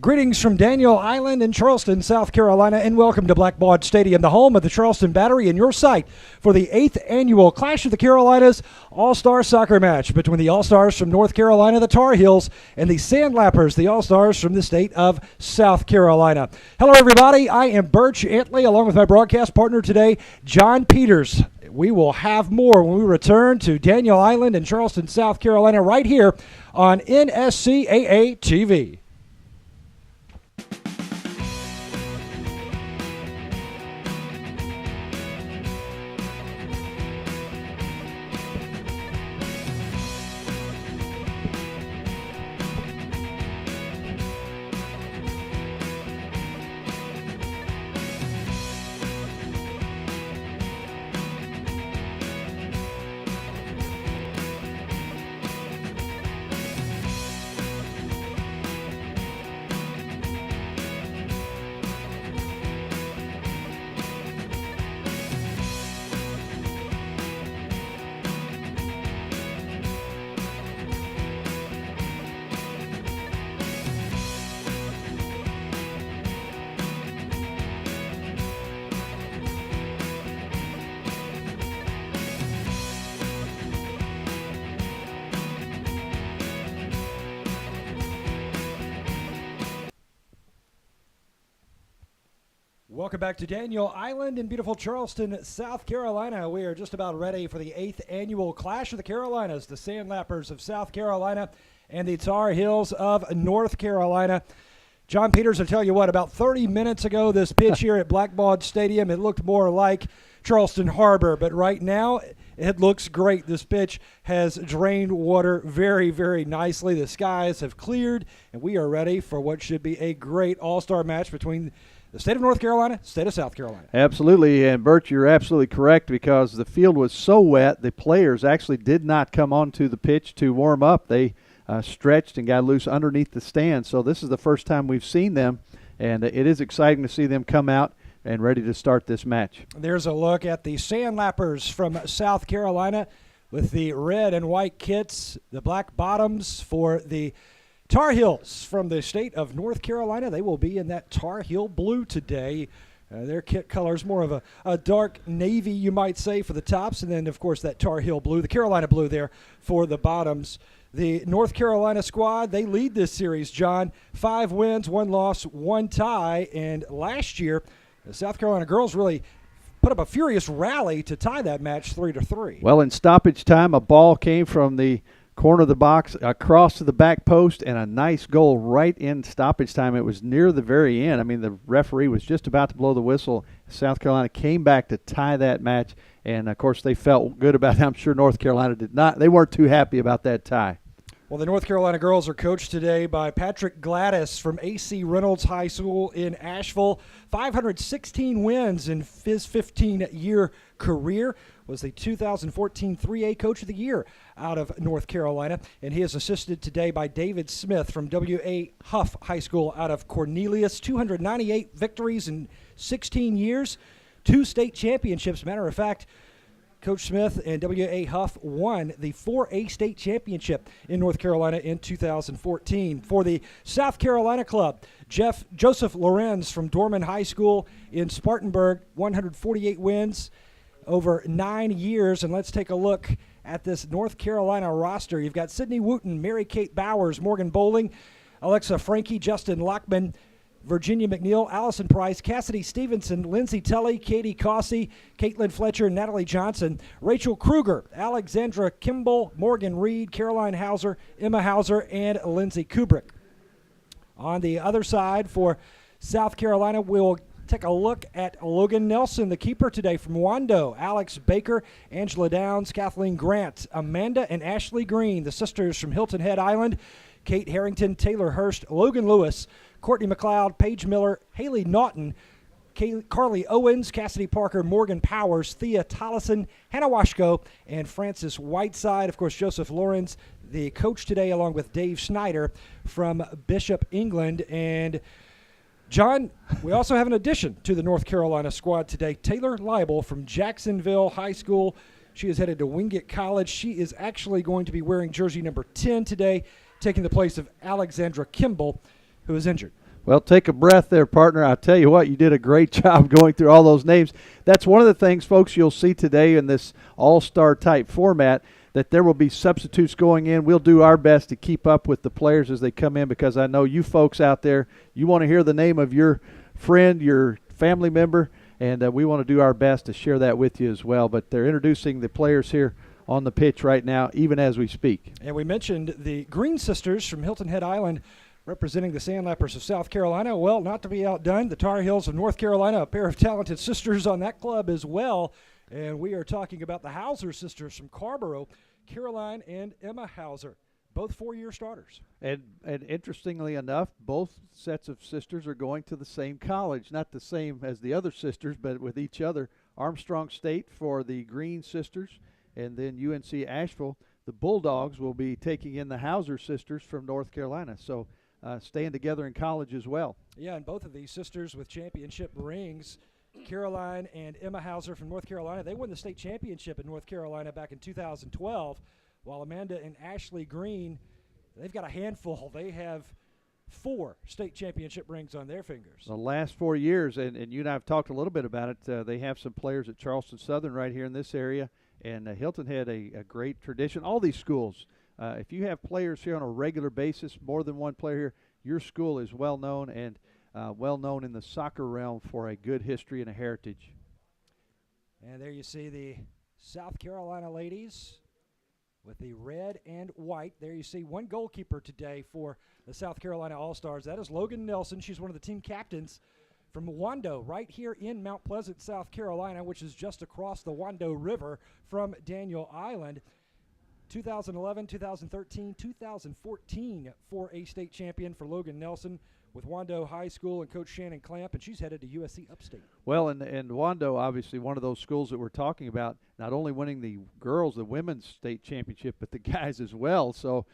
Greetings from Daniel Island in Charleston, South Carolina, and welcome to Blackbaud Stadium, the home of the Charleston Battery, and your site for the 8th annual Clash of the Carolinas All-Star Soccer Match between the All-Stars from North Carolina, the Tar Heels, and the Sandlappers, the All-Stars from the state of South Carolina. Hello, everybody. I am Birch Antley, along with my broadcast partner today, John Peters. We will have more when we return to Daniel Island in Charleston, South Carolina, right here on NSCAA TV. Welcome back to Daniel Island in beautiful Charleston, South Carolina. We are just about ready for the 8th annual Clash of the Carolinas, the Sandlappers of South Carolina and the Tar Heels of North Carolina. John Peters, I'll tell you what, about 30 minutes ago, this pitch here at Blackbaud Stadium, it looked more like Charleston Harbor, but right now it looks great. This pitch has drained water very, very nicely. The skies have cleared, and we are ready for what should be a great all-star match between the state of North Carolina, state of South Carolina. Absolutely, and Bert, you're absolutely correct because the field was so wet, the players actually did not come onto the pitch to warm up. They stretched and got loose underneath the stand, so this is the first time we've seen them, and it is exciting to see them come out and ready to start this match. There's a look at the Sandlappers from South Carolina with the red and white kits, the black bottoms for the Tar Heels from the state of North Carolina. They will be in that Tar Heel blue today. Their kit color is more of a dark navy, you might say, for the tops, and then, of course, that Tar Heel blue, the Carolina blue there for the bottoms. The North Carolina squad, they lead this series, John. 5 wins, 1 loss, 1 tie, and last year, the South Carolina girls really put up a furious rally to tie that match 3-3. Well, in stoppage time, a ball came from the corner of the box across to the back post, and a nice goal right in stoppage time. It was near the very end. I mean, the referee was just about to blow the whistle. South Carolina came back to tie that match, and, of course, they felt good about it. I'm sure North Carolina did not. They weren't too happy about that tie. Well, the North Carolina girls are coached today by Patrick Gladys from A.C. Reynolds High School in Asheville. 516 wins in his 15-year career. Was the 2014 3A Coach of the Year out of North Carolina. And he is assisted today by David Smith from W.A. Huff High School out of Cornelius. 298 victories in 16 years, 2 state championships. Matter of fact, Coach Smith and W.A. Huff won the 4A state championship in North Carolina in 2014. For the South Carolina club, Joseph Lorenz from Dorman High School in Spartanburg, 148 wins over 9 years. And let's take a look at this North Carolina roster. You've got Sydney Wooten, Mary Kate Bowers, Morgan Bowling, Alexa Frankie, Justin Lockman, Virginia McNeil, Allison Price, Cassidy Stevenson, Lindsay Tully, Katie Cossey, Caitlin Fletcher, Natalie Johnson, Rachel Kruger, Alexandra Kimball, Morgan Reed, Caroline Hauser, Emma Hauser, and Lindsay Kubrick. On the other side for South Carolina, we'll take a look at Logan Nelson, the keeper today from Wando, Alex Baker, Angela Downs, Kathleen Grant, Amanda and Ashley Green, the sisters from Hilton Head Island, Kate Harrington, Taylor Hurst, Logan Lewis, Courtney McLeod, Paige Miller, Haley Naughton, Carly Owens, Cassidy Parker, Morgan Powers, Thea Tollison, Hannah Washko, and Francis Whiteside. Of course, Joseph Lawrence, the coach today, along with Dave Schneider from Bishop, England. And John, we also have an addition to the North Carolina squad today. Taylor Leibel from Jacksonville High School. She is headed to Wingate College. She is actually going to be wearing jersey number 10 today, taking the place of Alexandra Kimball, who is injured. Well, take a breath there, partner. I'll tell you what, you did a great job going through all those names. That's one of the things, folks, you'll see today in this all-star type format, that there will be substitutes going in. We'll do our best to keep up with the players as they come in, because I know you folks out there, you want to hear the name of your friend, your family member, and we want to do our best to share that with you as well. But they're introducing the players here on the pitch right now, even as we speak. And we mentioned the Green Sisters from Hilton Head Island representing the Sandlappers of South Carolina. Well, not to be outdone, the Tar Heels of North Carolina, a pair of talented sisters on that club as well. And we are talking about the Hauser sisters from Carrboro, Caroline and Emma Hauser, both four-year starters. And interestingly enough, both sets of sisters are going to the same college, not the same as the other sisters, but with each other. Armstrong State for the Green sisters, and then UNC Asheville. The Bulldogs will be taking in the Hauser sisters from North Carolina. So staying together in college as well. Yeah, and both of these sisters with championship rings, Caroline and Emma Hauser from North Carolina, they won the state championship in North Carolina back in 2012, while Amanda and Ashley Green, they've got a handful. They have 4 state championship rings on their fingers. The last 4 years, and you and I have talked a little bit about it, they have some players at Charleston Southern right here in this area, and Hilton had a great tradition. All these schools, if you have players here on a regular basis, more than one player here, your school is well known, and well known in the soccer realm for a good history and a heritage. And there you see the South Carolina ladies with the red and white. There you see one goalkeeper today for the South Carolina All-Stars. That is Logan Nelson. She's one of the team captains from Wando, right here in Mount Pleasant, South Carolina, which is just across the Wando River from Daniel Island. 2011, 2013, 2014 4A state champion for Logan Nelson with Wando High School and Coach Shannon Clamp, and she's headed to USC Upstate. Well, and Wando, obviously one of those schools that we're talking about, not only winning the girls, the women's state championship, but the guys as well. So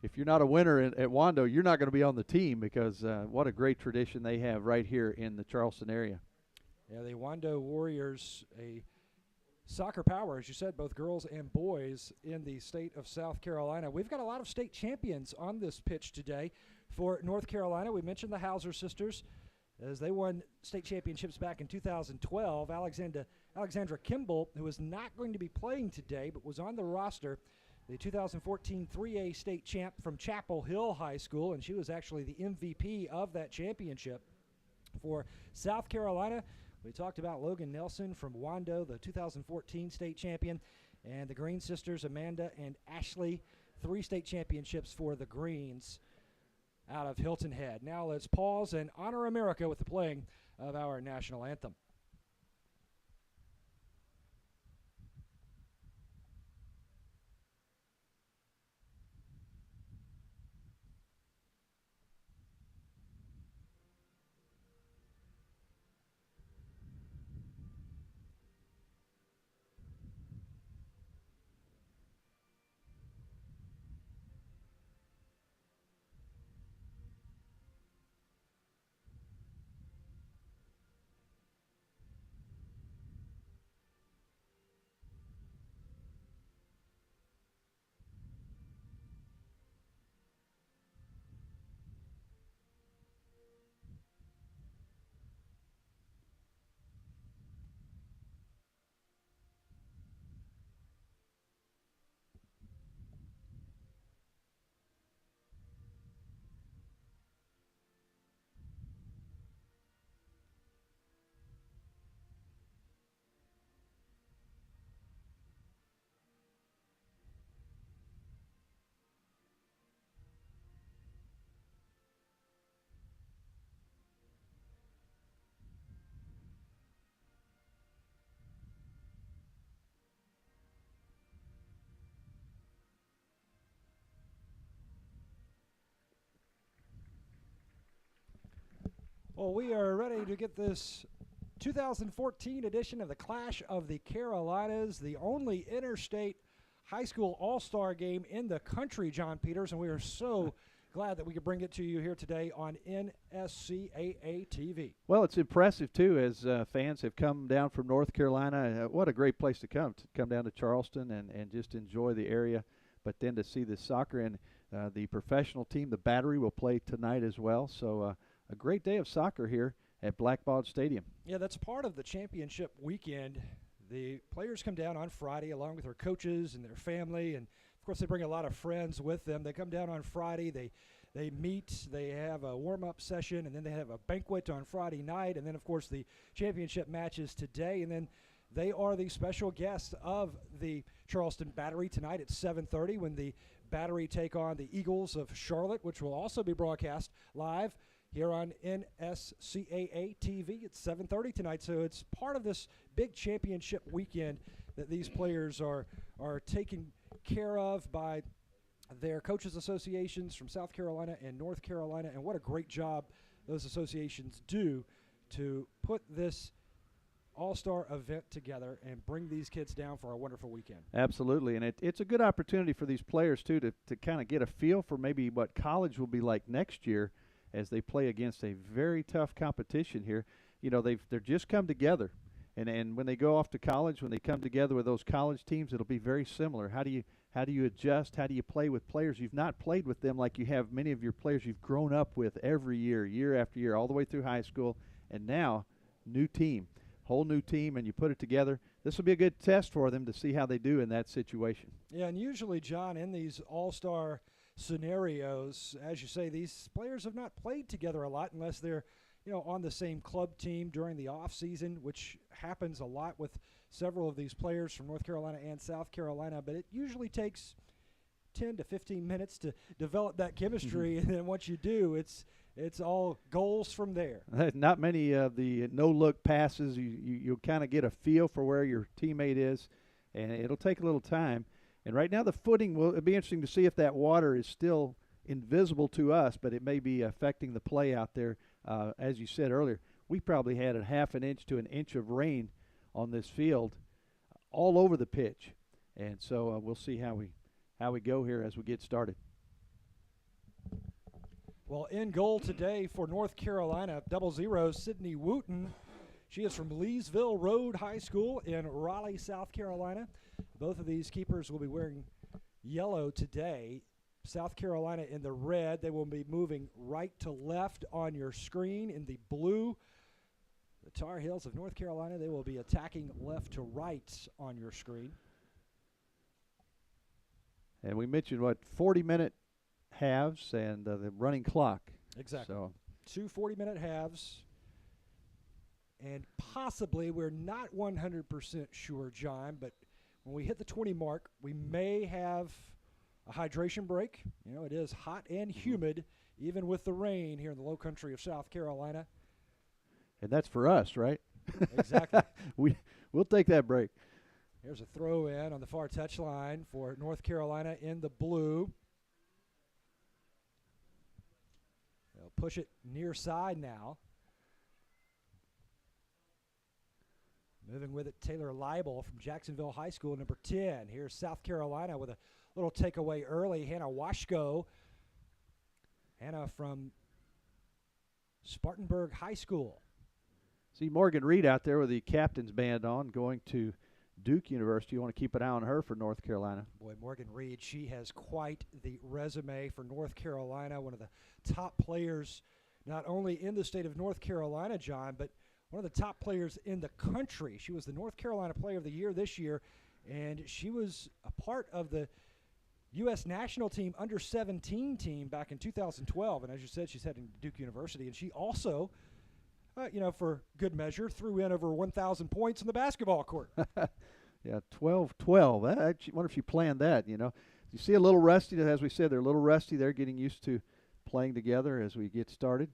if you're not a winner at Wando, you're not going to be on the team, because what a great tradition they have right here in the Charleston area. Yeah, the Wando Warriors, a soccer power, as you said, both girls and boys in the state of South Carolina. We've got a lot of state champions on this pitch today. For North Carolina, we mentioned the Hauser sisters as they won state championships back in 2012. Alexandra Kimball, who is not going to be playing today but was on the roster, the 2014 3A state champ from Chapel Hill High School, and she was actually the MVP of that championship. For South Carolina, we talked about Logan Nelson from Wando, the 2014 state champion, and the Green sisters, Amanda and Ashley, 3 state championships for the Greens out of Hilton Head. Now let's pause and honor America with the playing of our national anthem. Well, we are ready to get this 2014 edition of the Clash of the Carolinas, the only interstate high school all-star game in the country, John Peters, and we are so glad that we could bring it to you here today on NSCAA TV. Well, it's impressive, too, as fans have come down from North Carolina. What a great place to come down to Charleston and just enjoy the area, but then to see the soccer and the professional team, the Battery, will play tonight as well. So a great day of soccer here at Blackbaud Stadium. Yeah, that's part of the championship weekend. The players come down on Friday along with their coaches and their family, and of course they bring a lot of friends with them. They come down on Friday, they meet, they have a warm-up session, and then they have a banquet on Friday night, and then of course the championship matches today, and then they are the special guests of the Charleston Battery tonight at 7:30 when the Battery take on the Eagles of Charlotte, which will also be broadcast live here on NSCAA TV at 7:30 tonight. So it's part of this big championship weekend that these players are taken care of by their coaches associations from South Carolina and North Carolina, and what a great job those associations do to put this all-star event together and bring these kids down for a wonderful weekend. Absolutely, and it's a good opportunity for these players, too, to kind of get a feel for maybe what college will be like next year as they play against a very tough competition here. You know, they're just come together, and when they go off to college, when they come together with those college teams, it'll be very similar. How do you adjust? How do you play with players you've not played with them like you have many of your players you've grown up with every year, year after year, all the way through high school, and now new team. Whole new team, and you put it together. This will be a good test for them to see how they do in that situation. Yeah, and usually, John, in these all-star scenarios, as you say, these players have not played together a lot unless they're, on the same club team during the off season, which happens a lot with several of these players from North Carolina and South Carolina. But it usually takes 10 to 15 minutes to develop that chemistry, and then once you do, it's all goals from there. Not many of the no-look passes. You'll kind of get a feel for where your teammate is, and it'll take a little time. And right now the footing, it'll be interesting to see if that water is still invisible to us, but it may be affecting the play out there. As you said earlier, we probably had a half an inch to an inch of rain on this field all over the pitch. And so we'll see how we go here as we get started. Well, in goal today for North Carolina, 00, Sydney Wooten. She is from Leesville Road High School in Raleigh, South Carolina. Both of these keepers will be wearing yellow today. South Carolina in the red. They will be moving right to left on your screen in the blue. The Tar Heels of North Carolina, they will be attacking left to right on your screen. And we mentioned, 40-minute halves and the running clock. Exactly. So 2 40-minute halves. And possibly, we're not 100% sure, John, but when we hit the 20 mark, we may have a hydration break. It is hot and humid, even with the rain here in the low country of South Carolina. And that's for us, right? Exactly. We'll take that break. Here's a throw in on the far touchline for North Carolina in the blue. They'll push it near side now. Moving with it, Taylor Leibel from Jacksonville High School, number 10. Here's South Carolina with a little takeaway early. Hannah Washko. Hannah from Spartanburg High School. See Morgan Reed out there with the captain's band on, going to Duke University. You want to keep an eye on her for North Carolina. Boy, Morgan Reed, she has quite the resume for North Carolina. One of the top players, not only in the state of North Carolina, John, but one of the top players in the country. She was the North Carolina Player of the Year this year, and she was a part of the U.S. national team under-17 team back in 2012. And as you said, she's heading to Duke University, and she also, for good measure, threw in over 1,000 points in the basketball court. Yeah, 12-12. I wonder if you planned that, You see a little rusty, as we said, they're a little rusty. They're getting used to playing together as we get started.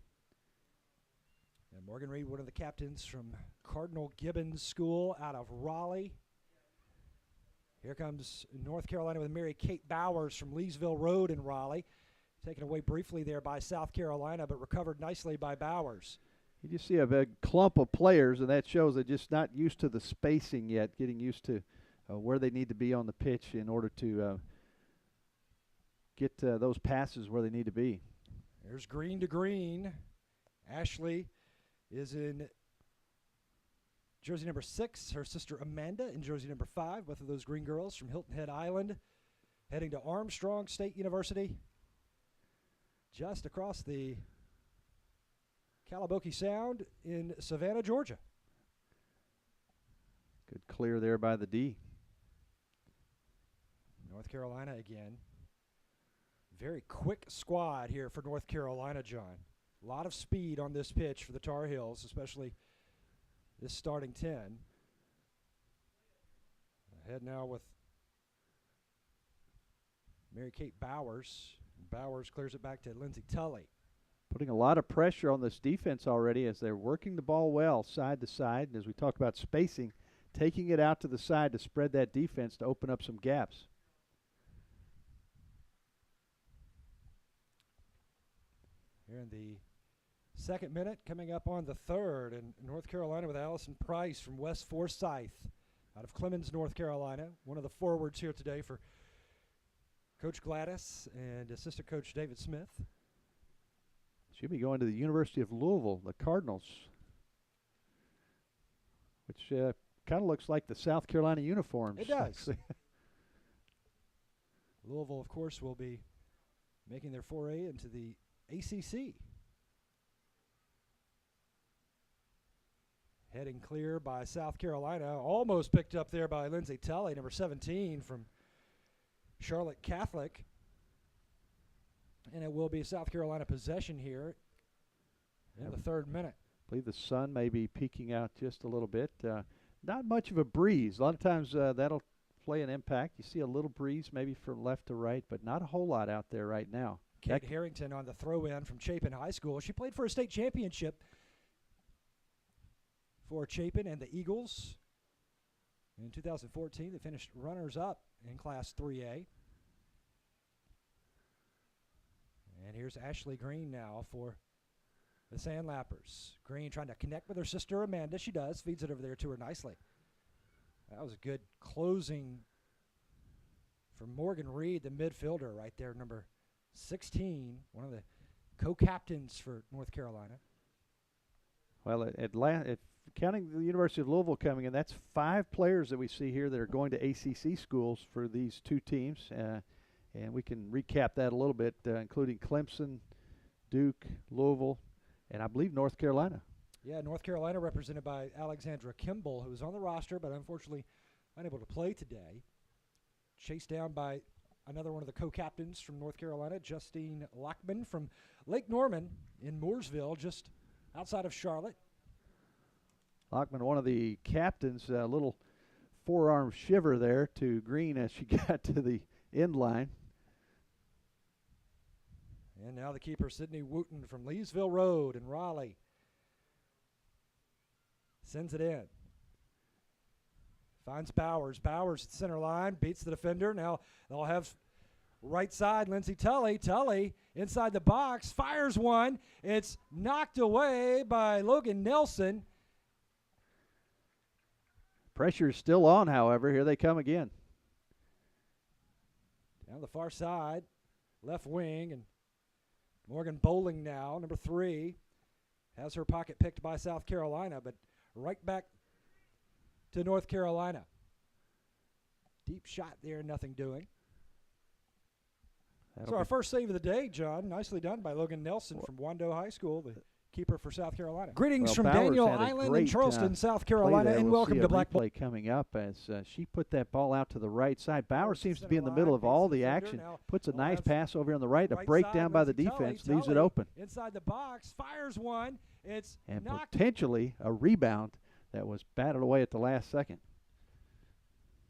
And Morgan Reed, one of the captains from Cardinal Gibbons School out of Raleigh. Here comes North Carolina with Mary Kate Bowers from Leesville Road in Raleigh. Taken away briefly there by South Carolina, but recovered nicely by Bowers. You just see a big clump of players, and that shows they're just not used to the spacing yet, getting used to where they need to be on the pitch in order to get those passes where they need to be. There's green to green. Ashley is in jersey number 6. Her sister Amanda in jersey number 5. Both of those green girls from Hilton Head Island, heading to Armstrong State University, just across the Calabokie Sound in Savannah, Georgia. Good clear there by the D. North Carolina again. Very quick squad here for North Carolina, John. A lot of speed on this pitch for the Tar Heels, especially this starting 10. Ahead now with Mary Kate Bowers. Bowers clears it back to Lindsay Tully. Putting a lot of pressure on this defense already as they're working the ball well side to side. And as we talk about spacing, taking it out to the side to spread that defense to open up some gaps. Here in the second minute, coming up on the third, and North Carolina with Allison Price from West Forsyth out of Clemens, North Carolina. One of the forwards here today for Coach Gladys and assistant coach David Smith. She'll be going to the University of Louisville, the Cardinals, which kind of looks like the South Carolina uniforms. It does. Louisville, of course, will be making their foray into the ACC. Heading clear by South Carolina. Almost picked up there by Lindsay Tully, number 17 from Charlotte Catholic. And it will be South Carolina possession here in the third minute. I believe the sun may be peeking out just a little bit. Not much of a breeze. A lot of times that'll play an impact. You see a little breeze maybe from left to right, but not a whole lot out there right now. Kate Harrington on the throw-in from Chapin High School. She played for a state championship for Chapin and the Eagles. In 2014, they finished runners-up in Class 3A. And here's Ashley Green now for the Sandlappers. Green trying to connect with her sister Amanda. She does. Feeds it over there to her nicely. That was a good closing from Morgan Reed, the midfielder right there, number 16, one of the co-captains for North Carolina. Well, counting the University of Louisville coming in, that's 5 players that we see here that are going to ACC schools for these two teams. And we can recap that a little bit, including Clemson, Duke, Louisville, and I believe North Carolina. Yeah, North Carolina represented by Alexandra Kimball, who was on the roster but unfortunately unable to play today. Chased down by another one of the co-captains from North Carolina, Justine Lockman from Lake Norman in Mooresville, just outside of Charlotte. Lockman, one of the captains, a little forearm shiver there to Green as she got to the end line. And now the keeper, Sydney Wooten from Leesville Road in Raleigh. Sends it in. Finds Bowers. Bowers at center line, beats the defender. Now they'll have right side Lindsay Tully. Tully inside the box, fires one. It's knocked away by Logan Nelson. Pressure is still on, however. Here they come again. Down the far side, left wing, and Morgan Bowling now, number 3, has her pocket picked by South Carolina, but right back to North Carolina. Deep shot there, nothing doing. So our first save of the day, John, nicely done by Logan Nelson from Wando High School, the keeper for South Carolina. Greetings from Bowers Daniel had a Island great, in Charleston, South play Carolina, there. and We'll welcome see to a Blackpool. replay coming up as she put that ball out to the right side. Bowers seems to Center be in the line, middle of beats all the the defender. action. Now Puts a we'll nice have pass over on the right. A Right breakdown side, by the Lindsay Tully. defense leaves it Tully open. inside the box, fires one. It's And knocked. potentially a rebound that was batted away at the last second.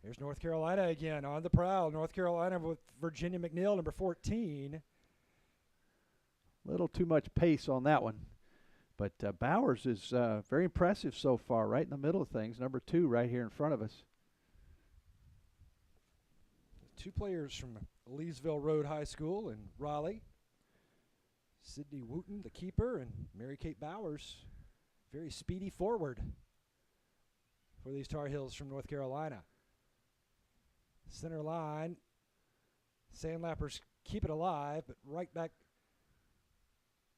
Here's North Carolina again on the prowl. North Carolina with Virginia McNeil, number 14. Little too much pace on that one. But Bowers is very impressive so far, right in the middle of things. Number 2 right here in front of us. 2 players from Leesville Road High School in Raleigh. Sydney Wooten, the keeper, and Mary Kate Bowers, very speedy forward for these Tar Heels from North Carolina. Center line, Sandlappers keep it alive, but right back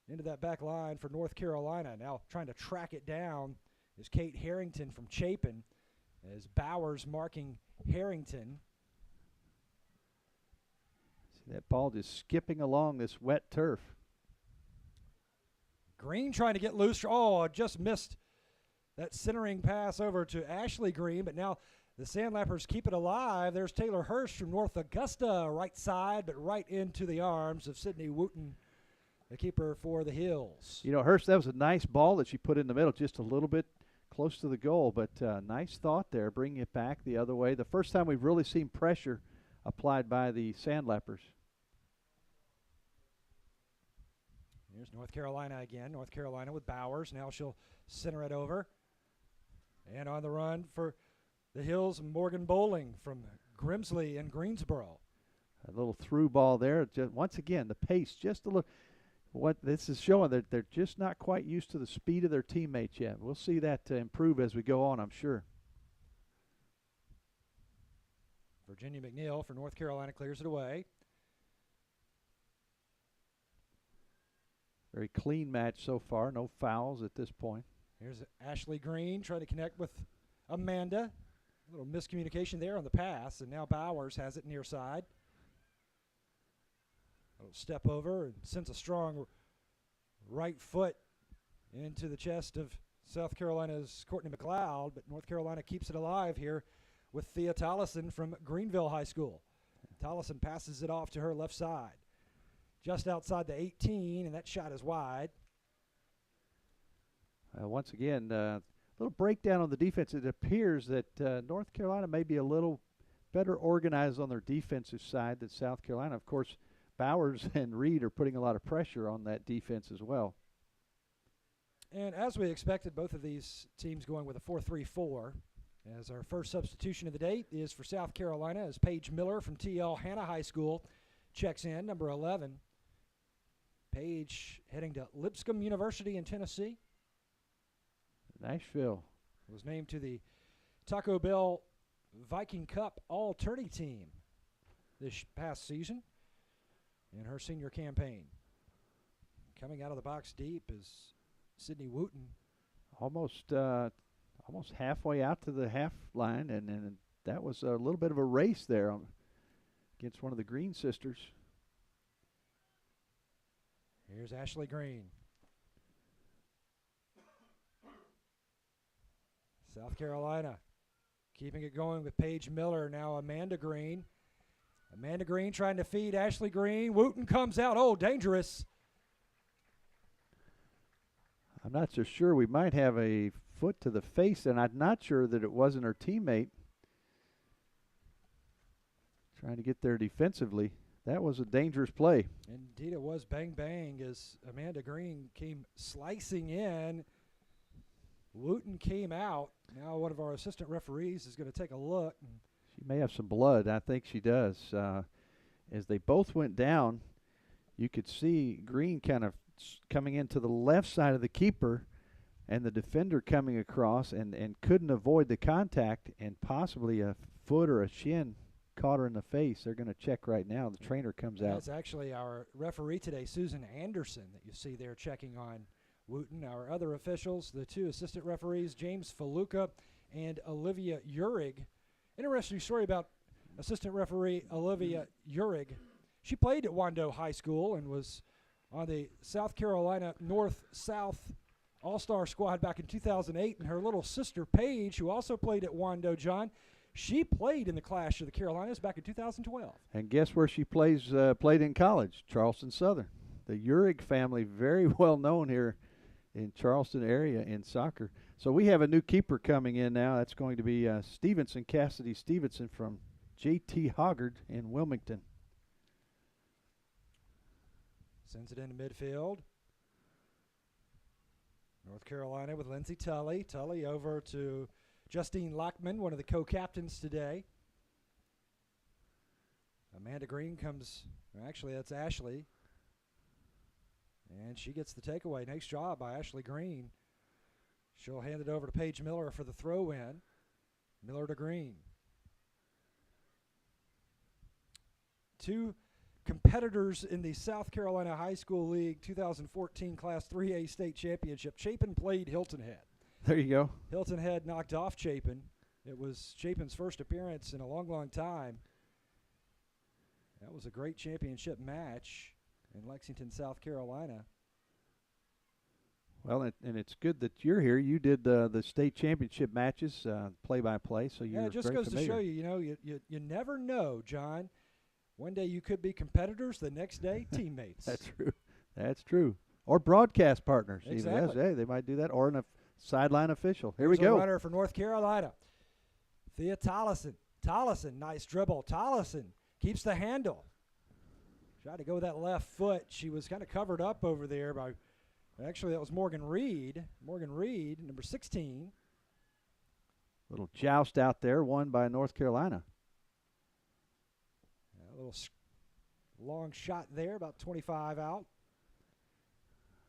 into that back line for North Carolina. Now trying to track it down is Kate Harrington from Chapin, as Bowers marking Harrington. See that ball just skipping along this wet turf. Green trying to get loose. Oh, just missed that centering pass over to Ashley Green, but now the Sandlappers keep it alive. There's Taylor Hurst from North Augusta, right side, but right into the arms of Sydney Wooten, the keeper for the Hills. You know, Hurst, that was a nice ball that she put in the middle, just a little bit close to the goal, but nice thought there, bringing it back the other way. The first time we've really seen pressure applied by the Sandlappers. Here's North Carolina again. North Carolina with Bowers. Now she'll center it over. And on the run for the Hills, Morgan Bowling from Grimsley and Greensboro. A little through ball there. Just, once again, the pace just a little. What this is showing that they're just not quite used to the speed of their teammates yet. We'll see that improve as we go on, I'm sure. Virginia McNeil for North Carolina clears it away. Very clean match so far. No fouls at this point. Here's Ashley Green trying to connect with Amanda. A little miscommunication there on the pass, and now Bowers has it near side. A little step over and sends a strong right foot into the chest of South Carolina's Courtney McLeod, but North Carolina keeps it alive here with Thea Tollison from Greenville High School. Tollison passes it off to her left side. Just outside the 18, and that shot is wide. Once again, a little breakdown on the defense. It appears that North Carolina may be a little better organized on their defensive side than South Carolina. Of course, Bowers and Reed are putting a lot of pressure on that defense as well. And as we expected, both of these teams going with a 4-3-4. As our first substitution of the day is for South Carolina, as Paige Miller from T.L. Hanna High School checks in, number 11. Paige heading to Lipscomb University in Tennessee. Nashville Was named to the Taco Bell Viking Cup All-Tourney team this past season in her senior campaign. Coming out of the box deep is Sydney Wooten. almost halfway out to the half line, and that was a little bit of a race there against one of the Green sisters. Here's Ashley Green. South Carolina keeping it going with Paige Miller. Now Amanda Green. Amanda Green trying to feed Ashley Green. Wooten comes out. Oh, dangerous. I'm not so sure. We might have a foot to the face, and I'm not sure that it wasn't her teammate trying to get there defensively. That was a dangerous play. Indeed, it was. Bang, bang as Amanda Green came slicing in. Wooten came out. Now one of our assistant referees is going to take a look. She may have some blood. I think she does. As they both went down, you could see Green kind of coming into the left side of the keeper and the defender coming across and couldn't avoid the contact, and possibly a foot or a shin caught her in the face. They're going to check right now. The trainer comes out. That's actually our referee today, Susan Anderson, that you see there checking on Wooten. Our other officials, the two assistant referees, James Faluca and Olivia Urig. Interesting story about assistant referee Olivia Urig. She played at Wando High School and was on the South Carolina North-South All-Star squad back in 2008. And her little sister, Paige, who also played at Wando, John, she played in the Clash of the Carolinas back in 2012. And guess where she played in college? Charleston Southern. The Urig family, very well known here in Charleston area in soccer. So we have a new keeper coming in now. That's going to be Stevenson, Cassidy Stevenson from J.T. Hoggard in Wilmington. Sends it into midfield. North Carolina with Lindsay Tully. Tully over to Justine Lockman, one of the co-captains today. Amanda Green comes, actually that's Ashley. And she gets the takeaway. Nice job by Ashley Green. She'll hand it over to Paige Miller for the throw-in. Miller to Green. Two competitors in the South Carolina High School League 2014 Class 3A State Championship. Chapin played Hilton Head. There you go. Hilton Head knocked off Chapin. It was Chapin's first appearance in a long, long time. That was a great championship match in Lexington, South Carolina. Well, and it's good that you're here. You did the state championship matches, play-by-play, so you're Yeah, it just very goes familiar. to show you, you never know, John. One day you could be competitors, the next day teammates. That's true. That's true. Or broadcast partners. Exactly. Even. Yes, hey, they might do that. Or a sideline official. Here Here's we go. A runner for North Carolina. Thea Tollison. Tollison, nice dribble. Tollison keeps the handle. Tried to go with that left foot. She was kind of covered up over there by, actually that was Morgan Reed. Morgan Reed, number 16. Little joust out there, won by North Carolina. A little long shot there, about 25 out.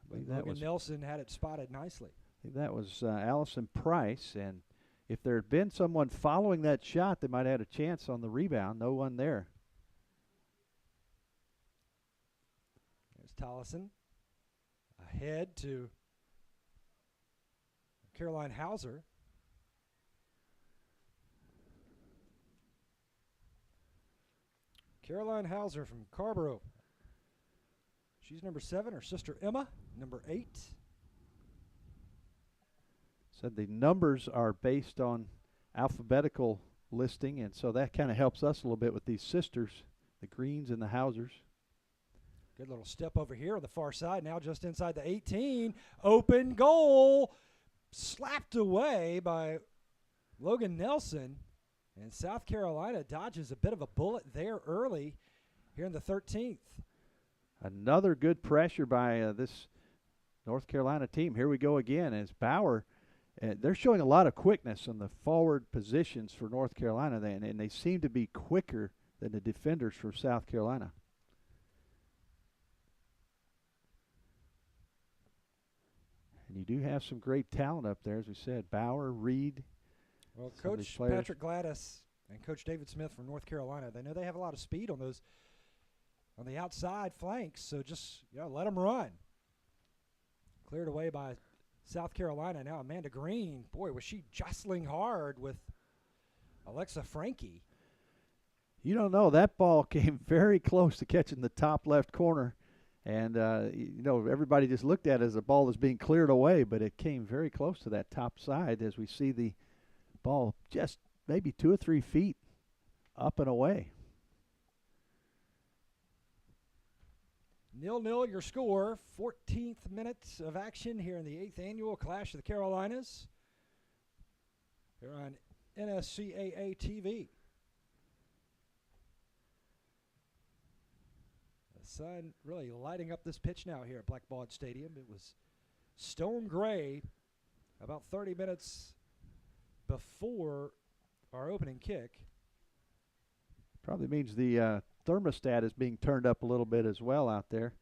But Logan Nelson had it spotted nicely. I think that was Allison Price, and if there had been someone following that shot, they might have had a chance on the rebound. No one there. There's Tollison. Ahead to Caroline Hauser. Caroline Hauser from Carborough. She's number 7. Her sister Emma, number 8. Said the numbers are based on alphabetical listing, and so that kind of helps us a little bit with these sisters, the Greens and the Hausers. Good little step over here on the far side. Now just inside the 18. Open goal. Slapped away by Logan Nelson. And South Carolina dodges a bit of a bullet there early here in the 13th. Another good pressure by this North Carolina team. Here we go again as Bauer. They're showing a lot of quickness on the forward positions for North Carolina, and they seem to be quicker than the defenders for South Carolina. And you do have some great talent up there, as we said. Bauer, Reed. Well, Coach Patrick Gladys and Coach David Smith from North Carolina, they know they have a lot of speed on the outside flanks, so just let them run. Cleared away by South Carolina. Now Amanda Green, boy, was she jostling hard with Alexa Frankie. You don't know. That ball came very close to catching the top left corner. And, everybody just looked at it as a ball was being cleared away, but it came very close to that top side as we see the ball just maybe 2 or 3 feet up and away. 0-0 your score. 14th minute of action here in the 8th annual Clash of the Carolinas. Here on NSCAA TV. The sun really lighting up this pitch now here at Blackbaud Stadium. It was stone gray about 30 minutes before our opening kick. Probably means the thermostat is being turned up a little bit as well out there.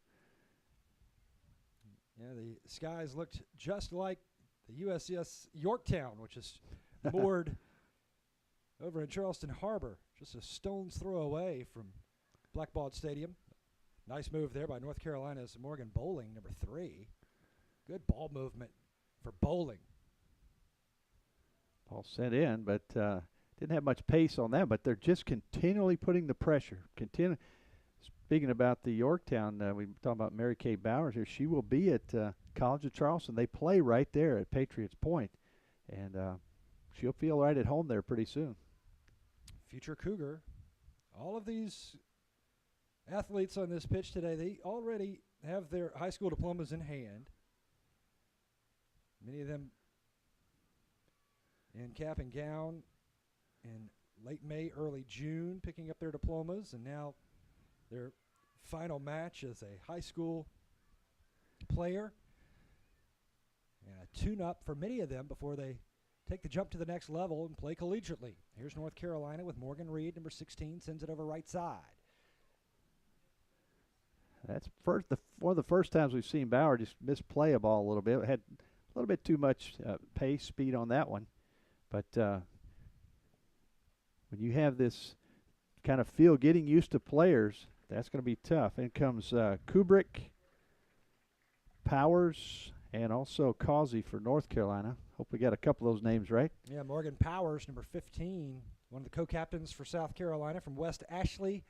Yeah, the skies looked just like the USS Yorktown, which is moored over in Charleston Harbor, just a stone's throw away from Blackbaud Stadium. Nice move there by North Carolina's Morgan Bowling, number 3. Good ball movement for Bowling. Ball sent in, but didn't have much pace on that, but they're just continually putting the pressure. Speaking about the Yorktown, we talking about Mary Kay Bowers here. She will be at College of Charleston. They play right there at Patriots Point, and she'll feel right at home there pretty soon. Future Cougar. All of these athletes on this pitch today, they already have their high school diplomas in hand. Many of them in cap and gown in late May, early June, picking up their diplomas, and now their final match as a high school player. And a tune-up for many of them before they take the jump to the next level and play collegiately. Here's North Carolina with Morgan Reed, number 16, sends it over right side. That's one of the first times we've seen Bauer just misplay a ball a little bit. Had a little bit too much pace, speed on that one. But when you have this kind of feel getting used to players, that's going to be tough. In comes Kubrick, Powers, and also Causey for North Carolina. Hope we got a couple of those names right. Yeah, Morgan Powers, number 15, one of the co-captains for South Carolina from West Ashley,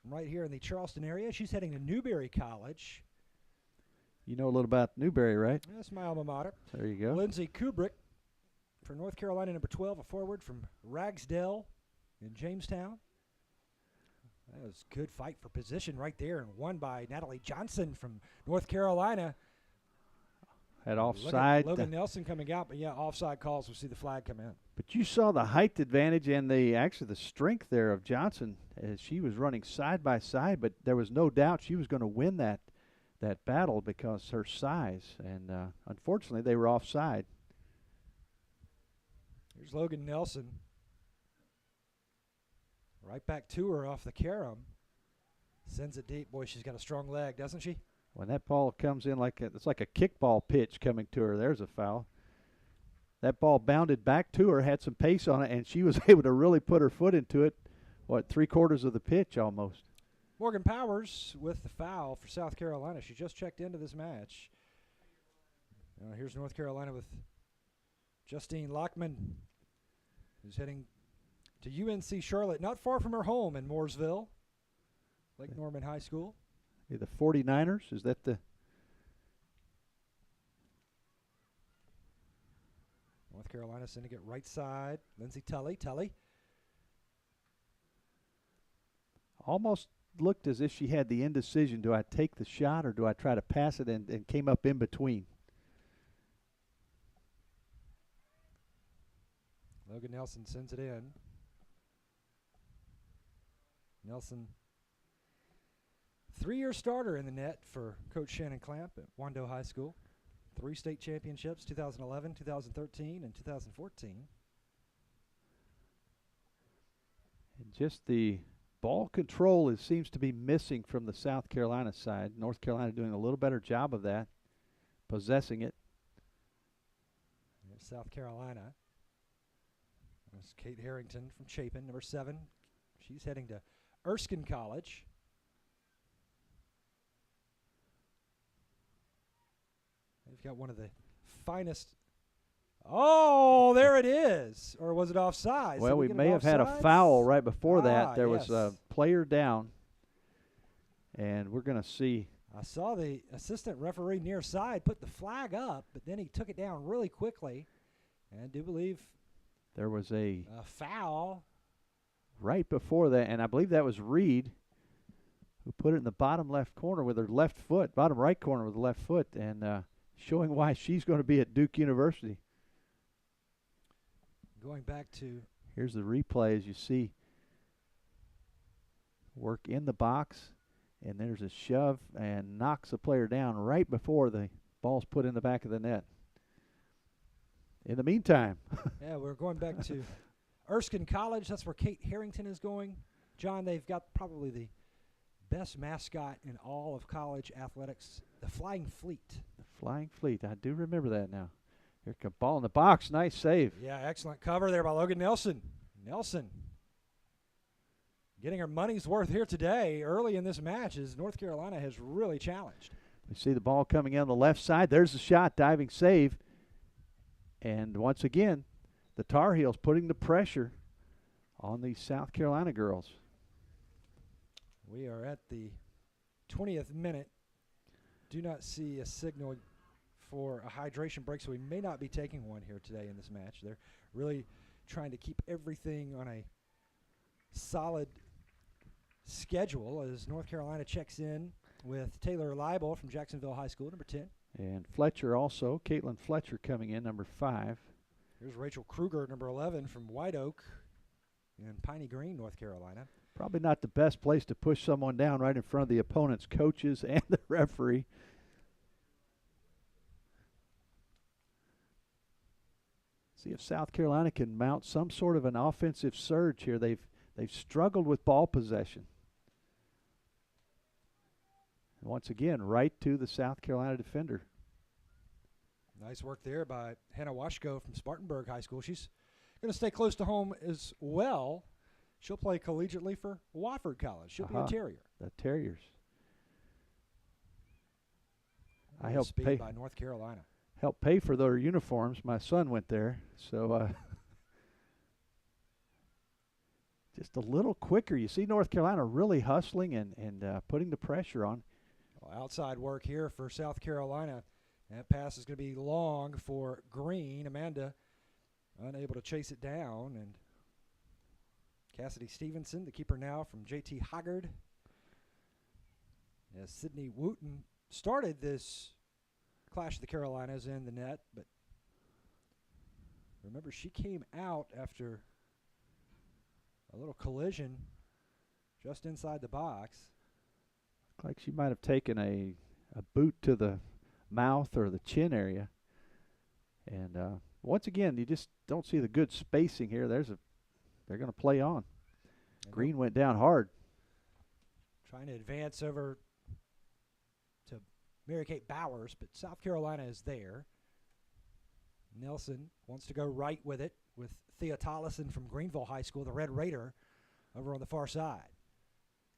from right here in the Charleston area. She's heading to Newberry College. You know a little about Newberry, right? That's my alma mater. There you go. Lindsey Kubrick for North Carolina, number 12, a forward from Ragsdale in Jamestown. That was a good fight for position right there, and won by Natalie Johnson from North Carolina. Had Look at offside. Logan Nelson coming out, but yeah, offside calls. We'll see the flag come in. But you saw the height advantage and the strength there of Johnson as she was running side by side, but there was no doubt she was going to win that battle because her size, and unfortunately they were offside. Here's Logan Nelson. Right back to her off the carom. Sends it deep. Boy, she's got a strong leg, doesn't she? When that ball comes in it's like a kickball pitch coming to her, there's a foul. That ball bounded back to her, had some pace on it, and she was able to really put her foot into it, 3/4 of the pitch almost. Morgan Powers with the foul for South Carolina. She just checked into this match. Here's North Carolina with Justine Lockman, who's heading to UNC Charlotte, not far from her home in Mooresville, Lake Norman High School. The 49ers, is that the... North Carolina sending it right side. Lindsay Tully. Almost looked as if she had the indecision. Do I take the shot or do I try to pass it, and came up in between? Logan Nelson sends it in. Nelson, 3-year starter in the net for Coach Shannon Clamp at Wando High School. 3 state championships, 2011, 2013, and 2014. And just the ball control seems to be missing from the South Carolina side. North Carolina doing a little better job of that, possessing it. There's South Carolina. There's Kate Harrington from Chapin, number 7. She's heading to Erskine College. They've got one of the finest. Oh, there it is. Or was it offside? Well, we may have had a foul right before that. There was a player down, and we're going to see. I saw the assistant referee near side put the flag up, but then he took it down really quickly. And I do believe there was a foul right before that, and I believe that was Reed who put it in the bottom left corner with her left foot, bottom right corner with the left foot, and showing why she's going to be at Duke University. Going back to... Here's the replay as you see. Work in the box, and there's a shove and knocks the player down right before the ball's put in the back of the net. In the meantime. Yeah, we're going back to Erskine College. That's where Kate Harrington is going. John, they've got probably the best mascot in all of college athletics, the Flying Fleet. The Flying Fleet. I do remember that now. Here comes ball in the box. Nice save. Yeah, excellent cover there by Logan Nelson. Nelson getting her money's worth here today early in this match as North Carolina has really challenged. We see the ball coming in on the left side. There's the shot, diving save. And once again, the Tar Heels putting the pressure on these South Carolina girls. We are at the 20th minute. Do not see a signal for a hydration break, so we may not be taking one here today in this match. They're really trying to keep everything on a solid schedule as North Carolina checks in with Taylor Leibel from Jacksonville High School, number 10. And Fletcher also, Caitlin Fletcher coming in, number 5. Here's Rachel Kruger, number 11 from White Oak in Piney Green, North Carolina. Probably not the best place to push someone down right in front of the opponent's coaches and the referee. See if South Carolina can mount some sort of an offensive surge here. They've struggled with ball possession. And once again, right to the South Carolina defender. Nice work there by Hannah Washko from Spartanburg High School. She's going to stay close to home as well. She'll play collegiately for Wofford College. She'll be a Terrier. The Terriers. I Nice helped speed pay by North Carolina. Helped pay for their uniforms. My son went there, so just a little quicker. You see North Carolina really hustling and putting the pressure on. Outside work here for South Carolina. That pass is going to be long for Green. Amanda unable to chase it down. And Cassidy Stevenson, the keeper now from J.T. Hoggard. As Sydney Wooten started this Clash of the Carolinas in the net, but remember she came out after a little collision just inside the box. Looked like she might have taken a boot to the mouth or the chin area. And once again, you just don't see the good spacing here. They're going to play on. And Green went down hard. trying to advance over to Mary Kate Bowers, but South Carolina is there. Nelson wants to go right with it with Thea Tollison from Greenville High School, the Red Raider, over on the far side.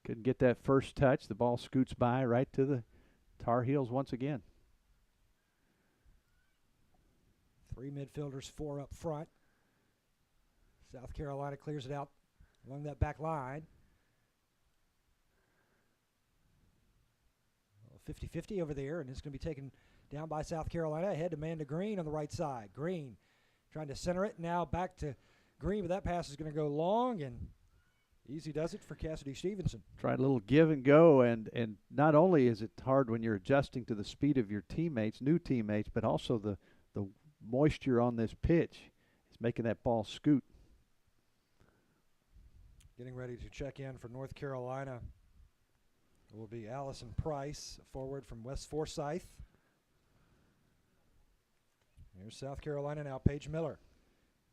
Couldn't get that first touch. The ball scoots by right to the Tar Heels once again. 3 midfielders, 4 up front. South Carolina clears it out along that back line. 50-50 over there, and it's going to be taken down by South Carolina. Ahead to Amanda Green on the right side. Green trying to center it. Now back to Green, but that pass is going to go long, and easy does it for Cassidy Stevenson. Tried a little give and go, and not only is it hard when you're adjusting to the speed of your teammates, new teammates, but also the moisture on this pitch is making that ball scoot. Getting ready to check in for North Carolina will be Allison Price, forward from West Forsyth. Here's South Carolina now, Paige Miller.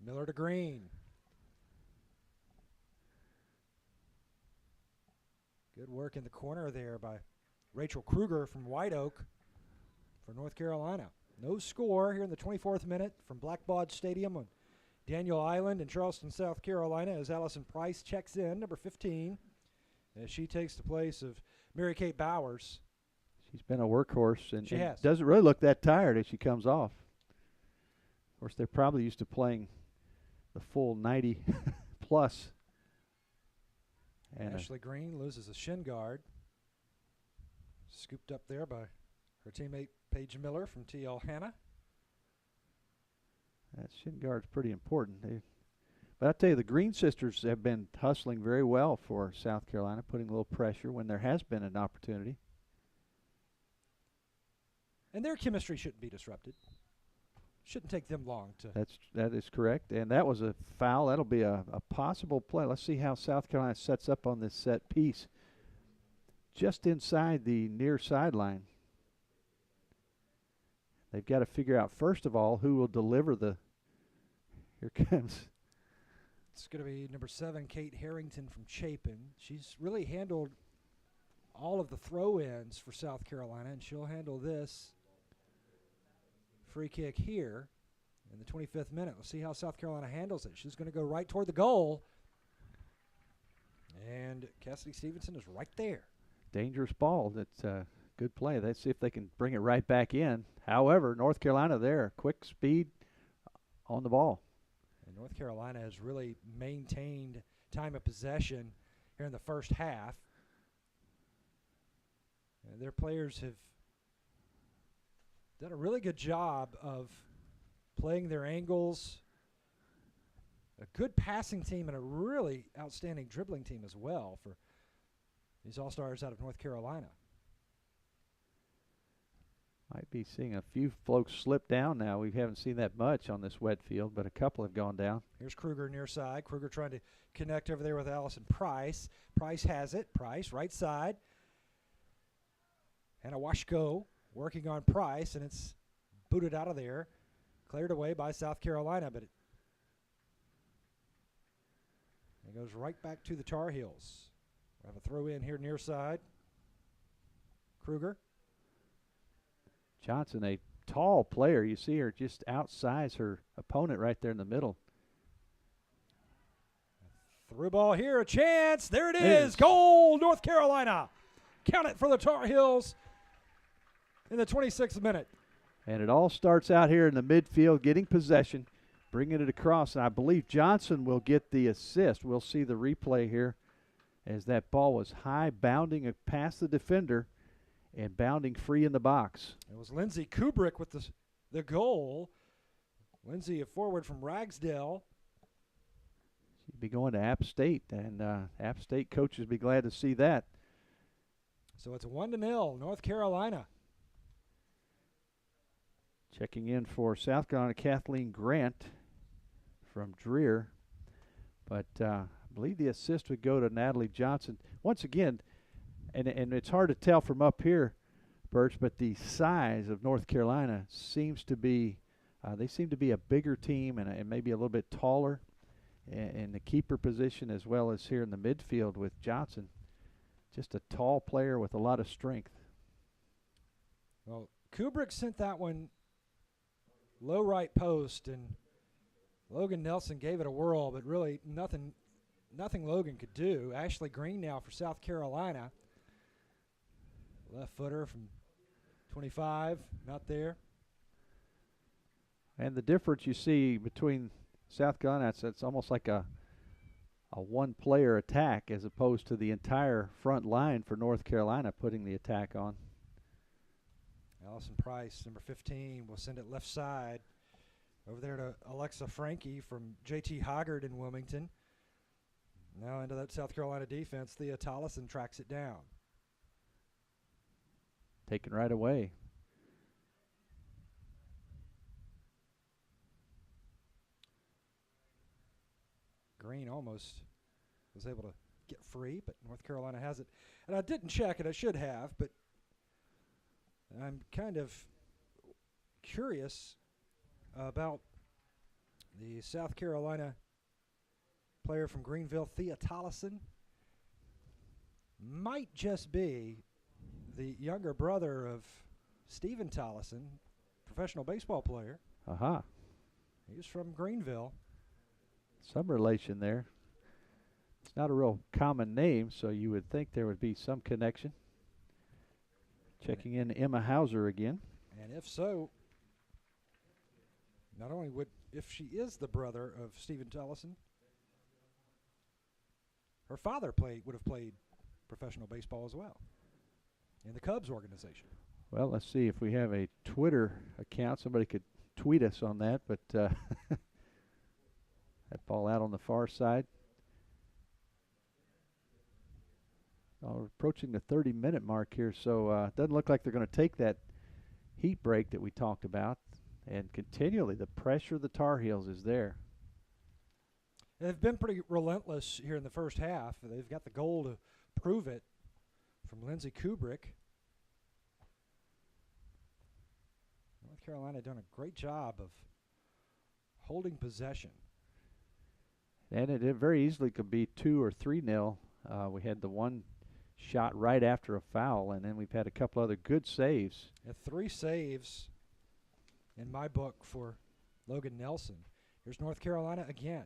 Miller to Green. Good work in the corner there by Rachel Kruger from White Oak for North Carolina. No score here in the 24th minute from Blackbaud Stadium on Daniel Island in Charleston, South Carolina, as Allison Price checks in, number 15, as she takes the place of Mary Kate Bowers. She's been a workhorse and, She has. doesn't really look that tired as she comes off. Of course, they're probably used to playing the full 90 plus. And Ashley Green loses a shin guard. Scooped up there by her teammate Paige Miller from T.L. Hanna. that shin guard's pretty important. But I tell you, the Green sisters have been hustling very well for South Carolina, putting a little pressure when there has been an opportunity. And their chemistry shouldn't be disrupted. Shouldn't take them long to. That is correct. And that was a foul. That'll be a possible play. Let's see how South Carolina sets up on this set piece. Just inside the near sideline. They've got to figure out, first of all, who will deliver the. Here comes. It's going to be number 7, Kate Harrington from Chapin. She's really handled all of the throw-ins for South Carolina, and she'll handle this free kick here in the 25th minute. We'll see how South Carolina handles it. She's going to go right toward the goal, and Cassidy Stevenson is right there. Dangerous ball. That's a good play. Let's see if they can bring it right back in. However, North Carolina there, quick speed on the ball. And North Carolina has really maintained time of possession here in the first half. And their players have done a really good job of playing their angles. A good passing team and a really outstanding dribbling team as well for these All-Stars out of North Carolina. Might be seeing a few folks slip down now. We haven't seen that much on this wet field, but a couple have gone down. Here's Kruger near side. Kruger trying to connect over there with Allison Price. Price has it. Price, right side. Hannah Washko working on Price, and it's booted out of there. Cleared away by South Carolina, but it goes right back to the Tar Heels. We have a throw in here near side. Kruger. Johnson, a tall player. You see her just outsize her opponent right there in the middle. Through ball here, a chance. There it It is. is. Goal, North Carolina. Count it for the Tar Heels in the 26th minute. And it all starts out here in the midfield, getting possession, bringing it across. And I believe Johnson will get the assist. We'll see the replay here as that ball was high, bounding past the defender. and bounding free in the box. It was Lindsey Kubrick with the goal. Lindsey, a forward from Ragsdale. She'd be going to App State, and App State coaches be glad to see that. So it's 1-0, North Carolina. Checking in for South Carolina, Kathleen Grant from Dreer. But I believe the assist would go to Natalie Johnson. Once again, and it's hard to tell from up here, Birch, but the size of North Carolina seems to be, they seem to be a bigger team and maybe a little bit taller in the keeper position as well as here in the midfield with Johnson. Just a tall player with a lot of strength. Well, Kubrick sent that one low right post, and Logan Nelson gave it a whirl, but really nothing Logan could do. Ashley Green now for South Carolina. Left footer from 25, not there. And the difference you see between South Carolina, it's almost like a one-player attack as opposed to the entire front line for North Carolina putting the attack on. Allison Price, number 15, will send it left side over there to Alexa Frankie from J.T. Hoggard in Wilmington. Now into that South Carolina defense, Thea Tollison tracks it down. Taken right away. Green almost was able to get free, but North Carolina has it. And I didn't check it, I should have, but I'm kind of curious about the South Carolina player from Greenville, Thea Tollison. Might just be the younger brother of Stephen Tollison, professional baseball player. Aha. He's from Greenville. Some relation there. It's not a real common name, so you would think there would be some connection. Checking in Emma Hauser again. And if so, not only if she is the brother of Stephen Tollison, her father would have played professional baseball as well in the Cubs organization. Well, let's see if we have a Twitter account. Somebody could tweet us on that, but that ball out on the far side. We're approaching the 30-minute mark here, so it doesn't look like they're going to take that heat break that we talked about. And continually, the pressure of the Tar Heels is there. They've been pretty relentless here in the first half. They've got the goal to prove it from Lindsey Kubrick. North Carolina done a great job of holding possession. And it very easily could be 2 or 3-0. We had the one shot right after a foul, and then we've had a couple other good saves. 3 saves in my book for Logan Nelson. Here's North Carolina again.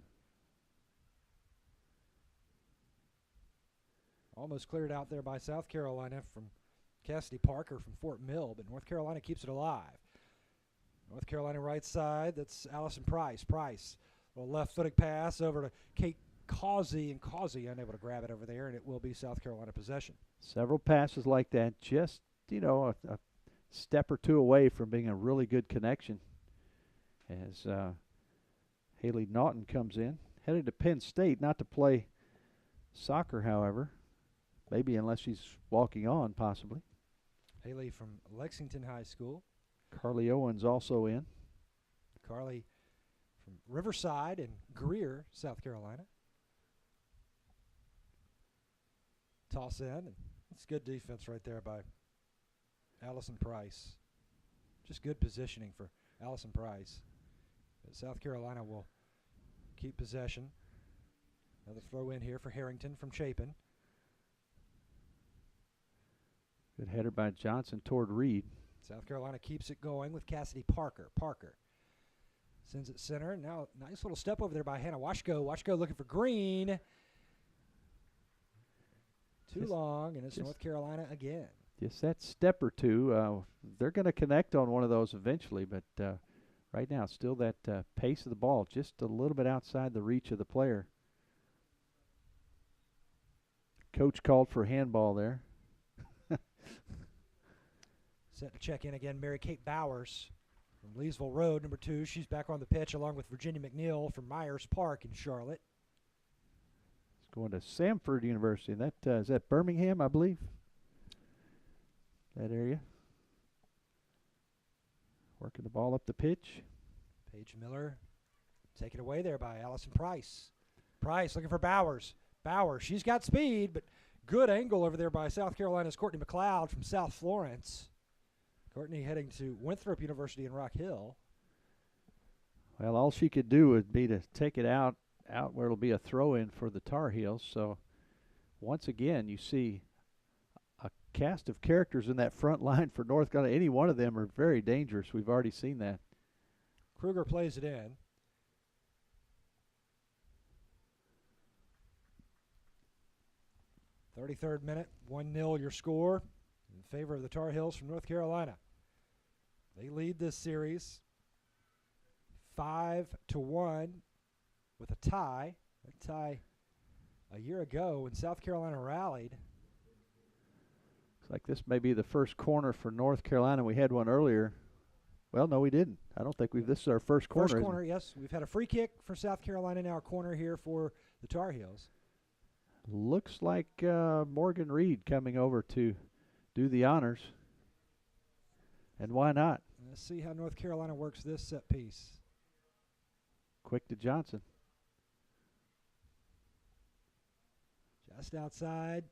Almost cleared out there by South Carolina from Cassidy Parker from Fort Mill, but North Carolina keeps it alive. North Carolina right side, that's Allison Price. Price, a left-footed pass over to Kate Causey, and Causey unable to grab it over there, and it will be South Carolina possession. Several passes like that, just, a step or two away from being a really good connection. As Haley Naughton comes in, headed to Penn State, not to play soccer, however. Maybe unless she's walking on, possibly. Haley from Lexington High School. Carly Owens also in. Carly from Riverside and Greer, South Carolina. Toss in, and it's good defense right there by Allison Price. Just good positioning for Allison Price. But South Carolina will keep possession. Another throw in here for Harrington from Chapin. Good header by Johnson toward Reed. South Carolina keeps it going with Cassidy Parker. Parker sends it center. Now, nice little step over there by Hannah Washko. Washko looking for Green. Too long, and it's North Carolina again. Just that step or two. They're going to connect on one of those eventually, but right now, still that pace of the ball just a little bit outside the reach of the player. Coach called for handball there. Set to check in again, Mary Kate Bowers from Leesville Road, number 2. She's back on the pitch along with Virginia McNeil from Myers Park in Charlotte. It's going to Samford University. That is that Birmingham, I believe. That area. Working the ball up the pitch. Paige Miller taken away there by Allison Price. Price looking for Bowers. Bowers, she's got speed, but good angle over there by South Carolina's Courtney McLeod from South Florence. Courtney heading to Winthrop University in Rock Hill. Well, all she could do would be to take it out where it'll be a throw-in for the Tar Heels. So once again, you see a cast of characters in that front line for North Carolina. Any one of them are very dangerous. We've already seen that. Kruger plays it in. "33rd minute, 1-0 your score in favor of the Tar Heels from North Carolina. They lead this series 5-1 with a tie. A tie a year ago when South Carolina rallied. Looks like this may be the first corner for North Carolina. We had one earlier. Well, no, we didn't. I don't think this is our first corner. First corner, yes. We've had a free kick for South Carolina, now a corner here for the Tar Heels. Looks like Morgan Reed coming over to do the honors. And why not? Let's see how North Carolina works this set piece. Quick to Johnson. Just outside.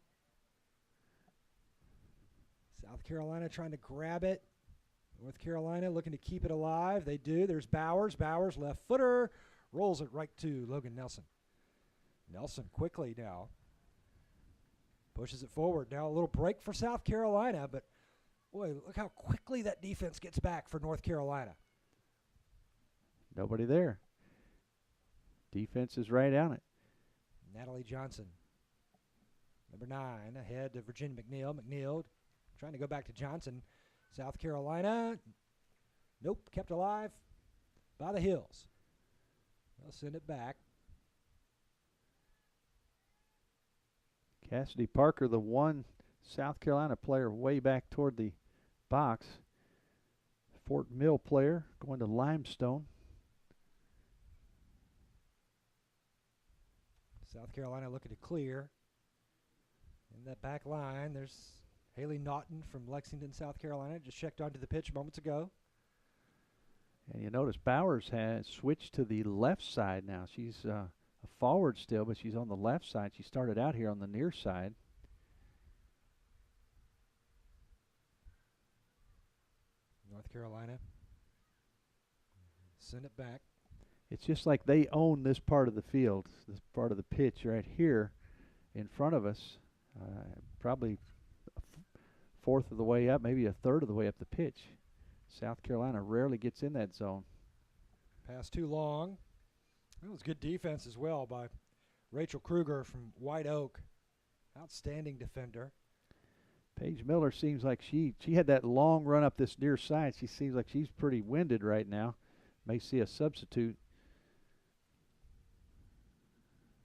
South Carolina trying to grab it. North Carolina looking to keep it alive. They do. There's Bowers. Bowers, left footer. Rolls it right to Logan Nelson. Nelson quickly now. Pushes it forward. Now a little break for South Carolina, but boy, look how quickly that defense gets back for North Carolina. Nobody there. Defense is right on it. Natalie Johnson, number 9, ahead to Virginia McNeil. McNeil trying to go back to Johnson. South Carolina, nope, kept alive by the Hills. They'll send it back. Cassidy Parker, the one South Carolina player way back toward the box. Fort Mill player going to Limestone. South Carolina looking to clear. In that back line, there's Haley Naughton from Lexington, South Carolina. Just checked onto the pitch moments ago. And you notice Bowers has switched to the left side now. She's a forward still, but she's on the left side. She started out here on the near side. North Carolina send it back. It's just like they own this part of the field, this part of the pitch right here in front of us. Probably a fourth of the way up, maybe a third of the way up the pitch. South Carolina rarely gets in that zone. Pass too long. It was good defense as well by Rachel Kruger from White Oak. Outstanding defender. Paige Miller seems like she had that long run up this near side. She seems like she's pretty winded right now. May see a substitute.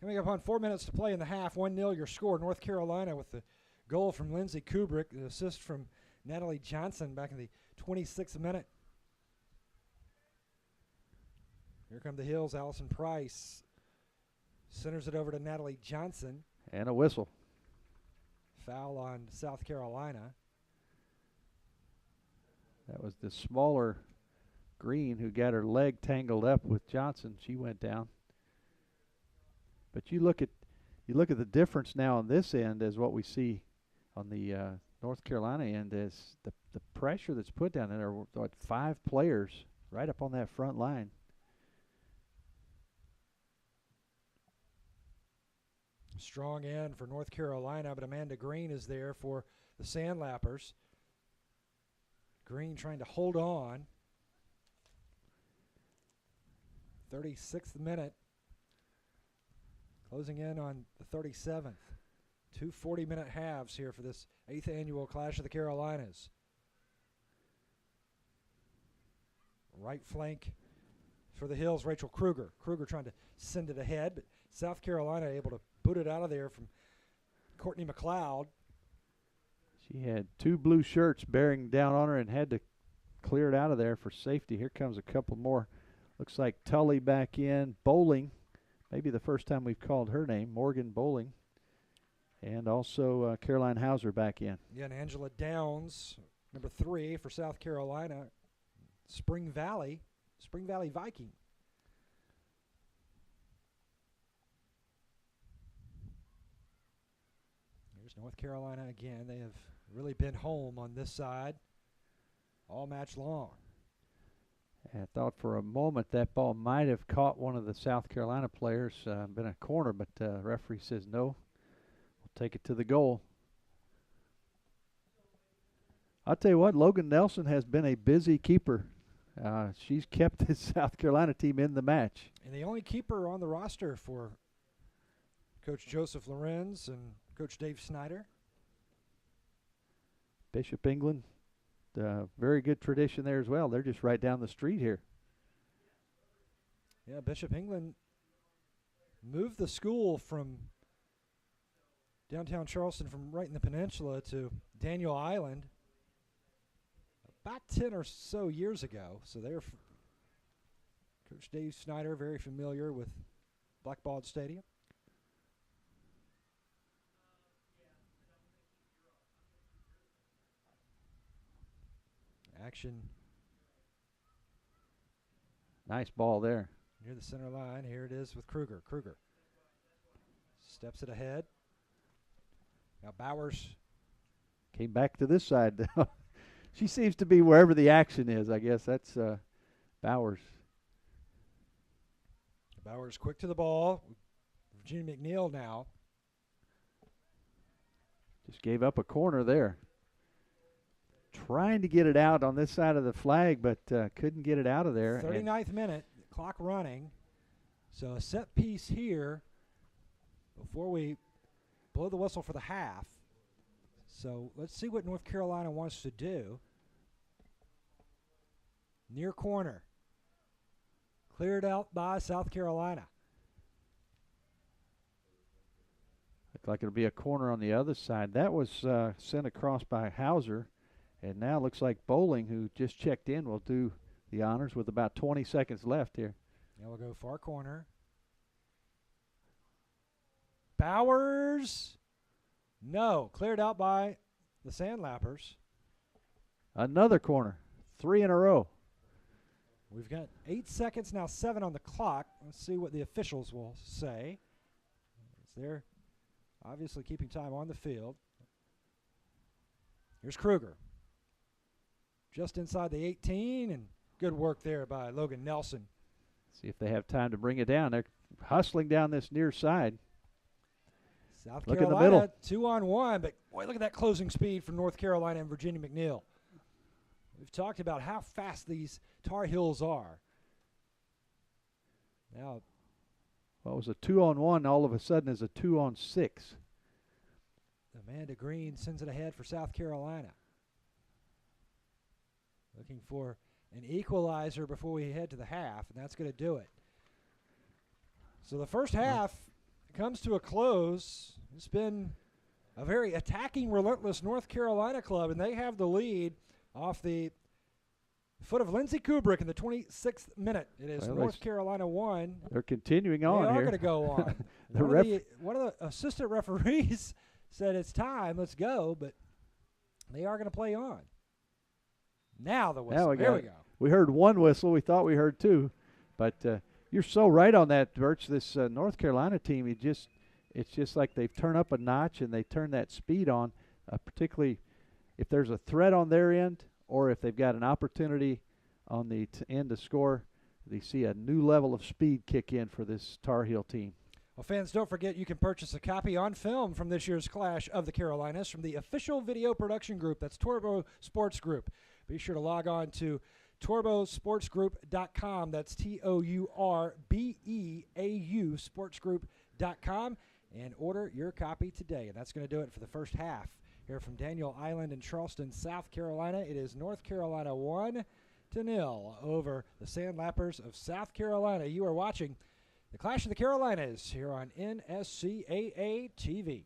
Coming up on 4 minutes to play in the half, 1-0 your score. North Carolina with the goal from Lindsay Kubrick, the assist from Natalie Johnson back in the 26th minute. Here come the Hills. Allison Price centers it over to Natalie Johnson. And a whistle. Foul on South Carolina. That was the smaller Green who got her leg tangled up with Johnson. She went down. But you look at the difference now on this end as what we see on the North Carolina end is the pressure that's put down. There are like 5 players right up on that front line. Strong end for North Carolina, but Amanda Green is there for the Sandlappers. Green trying to hold on. 36th minute. Closing in on the 37th. 2 40-minute halves here for this 8th annual Clash of the Carolinas. Right flank for the Hills, Rachel Kruger. Kruger trying to send it ahead, but South Carolina able to boot it out of there from Courtney McLeod. She had two blue shirts bearing down on her and had to clear it out of there for safety. Here comes a couple more. Looks like Tully back in. Bowling, maybe the first time we've called her name, Morgan Bowling. And also Caroline Hauser back in. Yeah, and Angela Downs, number 3 for South Carolina. Spring Valley Viking. Here's North Carolina again. They have really been home on this side all match long. I thought for a moment that ball might have caught one of the South Carolina players, been a corner, but referee says no. We'll take it to the goal. I'll tell you what, Logan Nelson has been a busy keeper. She's kept this South Carolina team in the match. And the only keeper on the roster for Coach Joseph Lorenz and Coach Dave Snyder. Bishop England, very good tradition there as well. They're just right down the street here. Yeah, Bishop England moved the school from downtown Charleston, from right in the peninsula, to Daniel Island about 10 or so years ago. So they're Coach Dave Snyder, very familiar with Blackbaud Stadium. Action Nice ball there. near the center line. Here it is with Kruger. Kruger steps it ahead. Now Bowers Came back to this side. She seems to be wherever the action is. I guess that's Bowers. Bowers quick to the ball. Virginia McNeil now. Just gave up a corner there. Trying to get it out on this side of the flag, but couldn't get it out of there. 39th minute, clock running. So a set piece here before we blow the whistle for the half. So let's see what North Carolina wants to do. Near corner. Cleared out by South Carolina. Looked like it'll be a corner on the other side. That was sent across by Hauser. And now looks like Bowling, who just checked in, will do the honors with about 20 seconds left here. Now we'll go far corner. Bowers. No. Cleared out by the Sandlappers. Another corner. 3 in a row. We've got 8 seconds now, 7 on the clock. Let's see what the officials will say. They're obviously keeping time on the field. Here's Kruger. Just inside the 18, and good work there by Logan Nelson. See if they have time to bring it down. They're hustling down this near side. South Look in the Carolina, middle. 2-on-1, but boy, look at that closing speed from North Carolina and Virginia McNeil. We've talked about how fast these Tar Heels are. Now, Well, it was a 2-on-1. All of a sudden is a 2-on-6. Amanda Green sends it ahead for South Carolina. Looking for an equalizer before we head to the half, and that's going to do it. So the first half comes to a close. It's been a very attacking, relentless North Carolina club, and they have the lead off the foot of Lindsey Kubrick in the 26th minute. It is Well, North Carolina 1. They're continuing on They are here. going to go on. One of the assistant referees said it's time, let's go, but they are going to play on. Now the whistle. There we go. We heard one whistle. We thought we heard two. But you're so right on that, Birch. This North Carolina team, it's just like they've turned up a notch and they turn that speed on, particularly if there's a threat on their end or if they've got an opportunity on the end to score. They see a new level of speed kick in for this Tar Heel team. Well, fans, don't forget you can purchase a copy on film from this year's Clash of the Carolinas from the official video production group. That's Torbeau Sports Group. Be sure to log on to torbeausportsgroup.com. That's TOURBEAU sportsgroup.com and order your copy today. And that's going to do it for the first half here from Daniel Island in Charleston, South Carolina. It is North Carolina 1-0 over the Sandlappers of South Carolina. You are watching the Clash of the Carolinas here on NSCAA TV.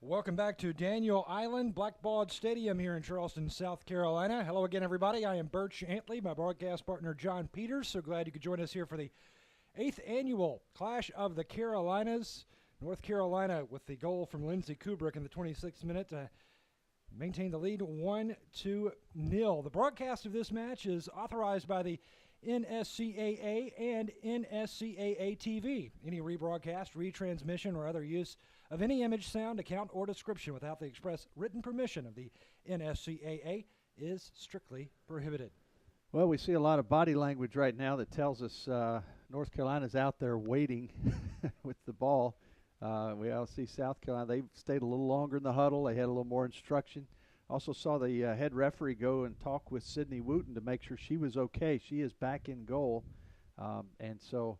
Welcome back to Daniel Island, Blackbaud Stadium here in Charleston, South Carolina. Hello again, everybody. I am Birch Antley, my broadcast partner, John Peters. So glad you could join us here for the 8th annual Clash of the Carolinas. North Carolina with the goal from Lindsey Kubrick in the 26th minute to maintain the lead 1-0. The broadcast of this match is authorized by the NSCAA and NSCAA TV. Any rebroadcast, retransmission, or other use of any image, sound, account, or description without the express written permission of the NSCAA is strictly prohibited. Well, we see a lot of body language right now that tells us North Carolina's out there waiting with the ball. We all see South Carolina. They stayed a little longer in the huddle. They had a little more instruction. Also saw the head referee go and talk with Sydney Wooten to make sure she was okay. She is back in goal, and so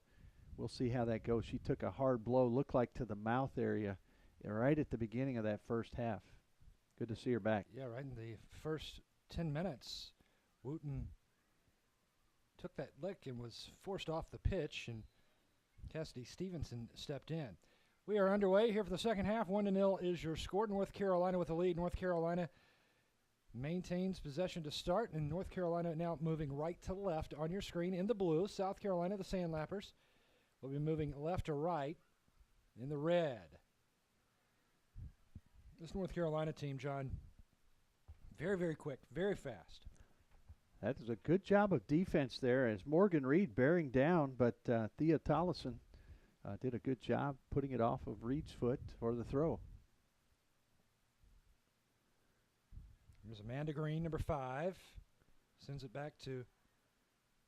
we'll see how that goes. She took a hard blow, looked like to the mouth area, right at the beginning of that first half. Good to see her back. Yeah, right in the first 10 minutes, Wooten took that lick and was forced off the pitch, and Cassidy Stevenson stepped in. We are underway here for the second half. 1-0 is your score. North Carolina with the lead. North Carolina maintains possession to start, and North Carolina now moving right to left on your screen in the blue. South Carolina, the Sandlappers, will be moving left to right in the red. This North Carolina team, John, very, very quick, very fast. That is a good job of defense there as Morgan Reed bearing down, but Thea Tollison did a good job putting it off of Reed's foot for the throw. There's Amanda Green, number 5. Sends it back to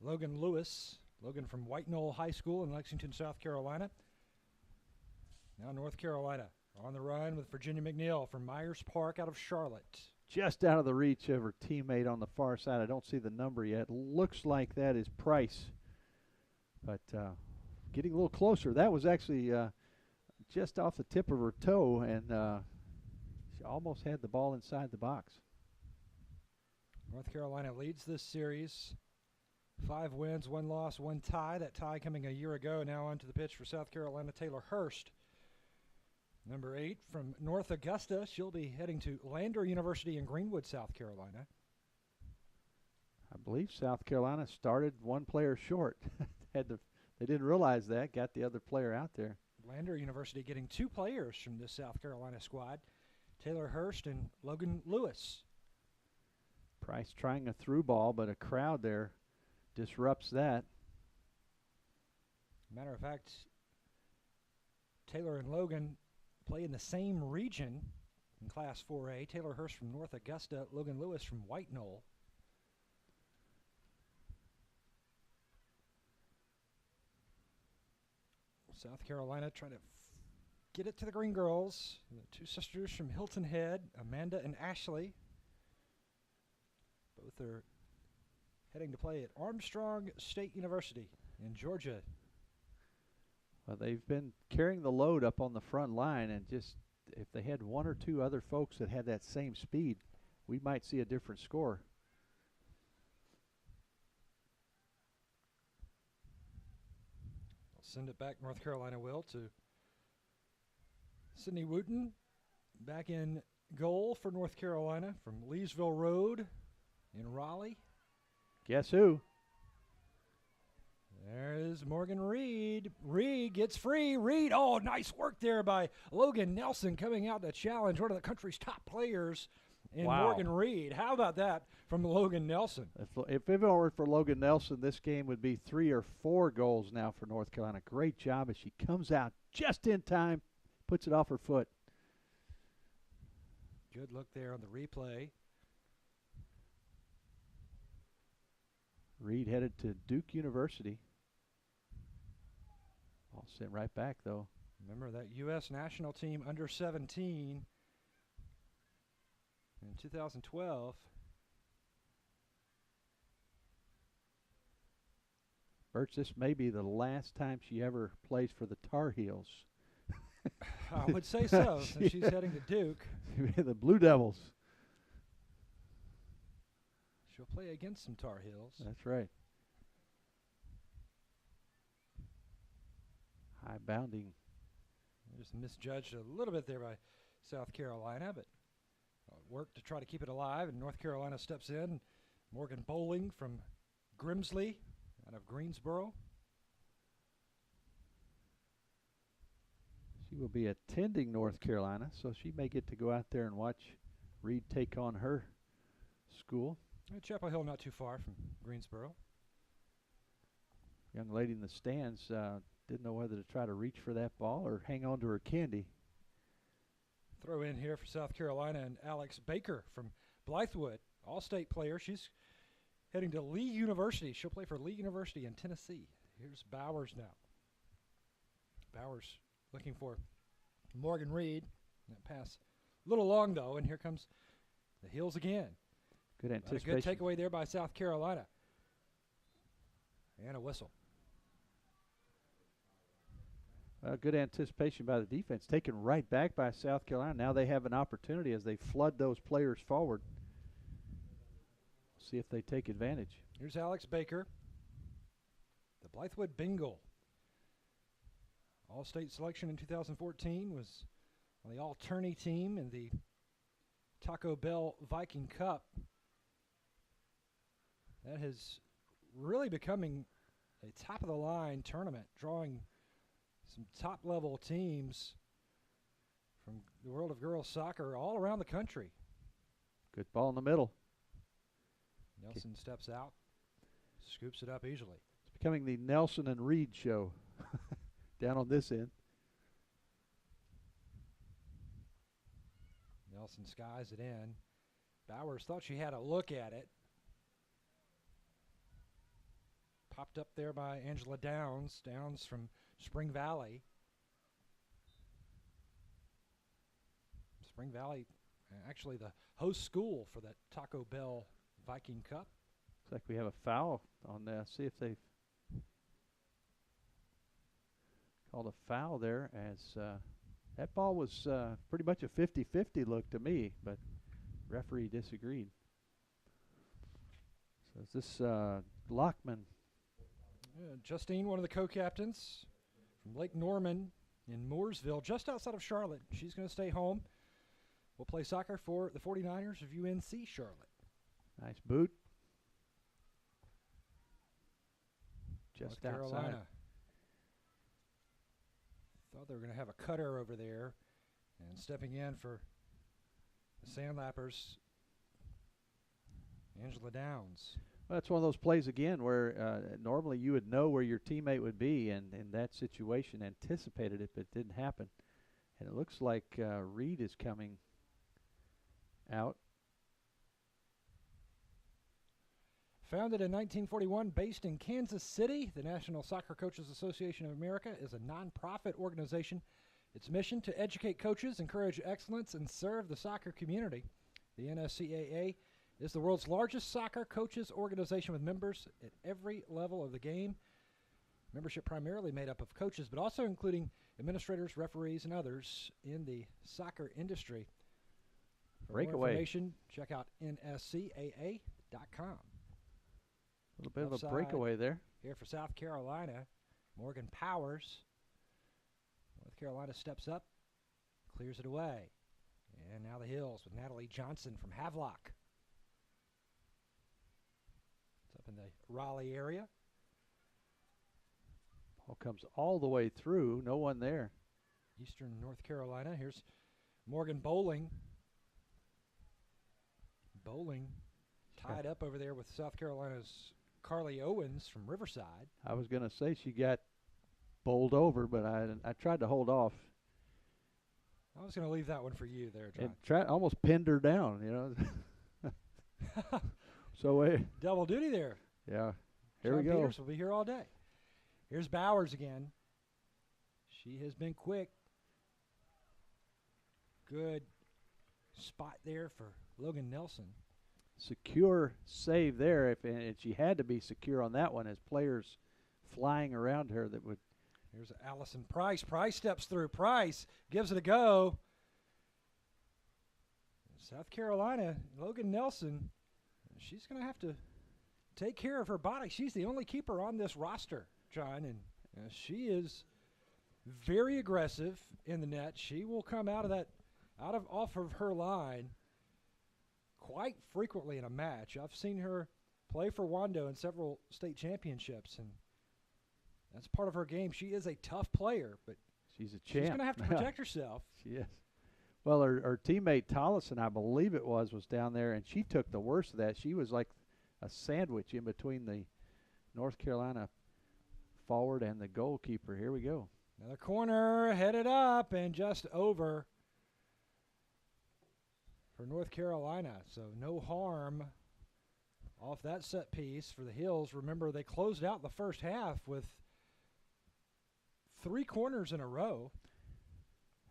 Logan Lewis. Logan from White Knoll High School in Lexington, South Carolina. Now North Carolina on the run with Virginia McNeil from Myers Park out of Charlotte. Just out of the reach of her teammate on the far side. I don't see the number yet. Looks like that is Price. But getting a little closer. That was actually just off the tip of her toe, and she almost had the ball inside the box. North Carolina leads this series. 5 wins, 1 loss, 1 tie. That tie coming a year ago. Now onto the pitch for South Carolina, Taylor Hurst. Number 8 from North Augusta. She'll be heading to Lander University in Greenwood, South Carolina. I believe South Carolina started 1 player short. They didn't realize that, got the other player out there. Lander University getting 2 players from this South Carolina squad, Taylor Hurst and Logan Lewis. Price trying a through ball, but a crowd there disrupts that. Matter of fact, Taylor and Logan play in the same region in Class 4A. Taylor Hurst from North Augusta, Logan Lewis from White Knoll. South Carolina trying to get it to the Green Girls. The 2 sisters from Hilton Head, Amanda and Ashley. Both are heading to play at Armstrong State University in Georgia. Well, they've been carrying the load up on the front line, and just if they had 1 or 2 other folks that had that same speed, we might see a different score. They'll send it back, North Carolina will, to Sydney Wooten. Back in goal for North Carolina from Leesville Road in Raleigh. Guess who? There's Morgan Reed. Reed gets free. Reed, oh, nice work there by Logan Nelson coming out to challenge one of the country's top players in Morgan Reed. How about that from Logan Nelson? If it were for Logan Nelson, this game would be 3 or 4 goals now for North Carolina. Great job as she comes out just in time, puts it off her foot. Good look there on the replay. Reed headed to Duke University. Ball sent right back, though. Remember that U.S. national team under 17 in 2012. Birch, this may be the last time she ever plays for the Tar Heels. I would say so, since she's heading to Duke. The Blue Devils. She'll play against some Tar Heels. That's right. High bounding. Just misjudged a little bit there by South Carolina, but worked to try to keep it alive, and North Carolina steps in. Morgan Bowling from Grimsley out of Greensboro. She will be attending North Carolina, so she may get to go out there and watch Reed take on her school. Chapel Hill not too far from Greensboro. Young lady in the stands didn't know whether to try to reach for that ball or hang on to her candy. Throw in here for South Carolina and Alex Baker from Blythewood, all-state player. She's heading to Lee University. She'll play for Lee University in Tennessee. Here's Bowers now. Bowers looking for Morgan Reed. That pass a little long, though, and here comes the Heels again. Good A anticipation. good takeaway there by South Carolina. And a whistle. Good anticipation by the defense. Taken right back by South Carolina. Now they have an opportunity as they flood those players forward. See if they take advantage. Here's Alex Baker. The Blythewood Bengal. All-state selection in 2014, was on the all-tourney team in the Taco Bell Viking Cup. That is really becoming a top-of-the-line tournament, drawing some top-level teams from the world of girls soccer all around the country. Good ball in the middle. Nelson steps out, scoops it up easily. It's becoming the Nelson and Reed show down on this end. Nelson skies it in. Bowers thought she had a look at it. Popped up there by Angela Downs. Downs from Spring Valley. Spring Valley, actually the host school for that Taco Bell Viking Cup. Looks like we have a foul on there. See if they've called a foul there, as that ball was pretty much a 50-50 look to me, but referee disagreed. So is this Lockman? Justine, one of the co-captains from Lake Norman in Mooresville, just outside of Charlotte. She's going to stay home. We'll play soccer for the 49ers of UNC Charlotte. Nice boot. Just North outside. Carolina. Thought they were going to have a cutter over there. And stepping in for the Sandlappers, Angela Downs. Well, that's one of those plays again where normally you would know where your teammate would be, and in that situation anticipated it, but it didn't happen. And it looks like Reed is coming out. Founded in 1941, based in Kansas City, the National Soccer Coaches Association of America is a nonprofit organization. Its mission to educate coaches, encourage excellence, and serve the soccer community. The NSCAA is the world's largest soccer coaches organization with members at every level of the game. Membership primarily made up of coaches, but also including administrators, referees, and others in the soccer industry. For more Breakaway. information, check out nscaa.com. A little bit of a Offside. breakaway there. Here for South Carolina, Morgan Powers. North Carolina steps up, clears it away. And now the Hills with Natalie Johnson from Havelock. It's up in the Raleigh area. Ball comes all the way through. No one there. Eastern North Carolina. Here's Morgan Bowling. Bowling tied up over there with South Carolina's Carly Owens from Riverside. I was going to say she got bowled over, but I tried to hold off. I was going to leave that one for you there, John. And almost pinned her down, you know. So, Double duty there. yeah, here John we go. Peters will be here all day. Here's Bowers again. She has been quick. Good spot there for Logan Nelson. Secure save there, and she had to be secure on that one as players flying around her that would. Here's Allison Price. Price steps through. Price gives it a go. South Carolina, Logan Nelson, she's going to have to take care of her body. She's the only keeper on this roster, John, and she is very aggressive in the net. She will come out of that off of her line quite frequently in a match. I've seen her play for Wando in several state championships, and that's part of her game. She is a tough player, but She's a champ. she's going to have to protect herself. She is. Well, her teammate Tollison, I believe it was down there, and she took the worst of that. She was like a sandwich in between the North Carolina forward and the goalkeeper. Here we go. Another corner headed up and just over for North Carolina. So no harm off that set piece for the Hills. Remember, they closed out the first half with 3 corners in a row.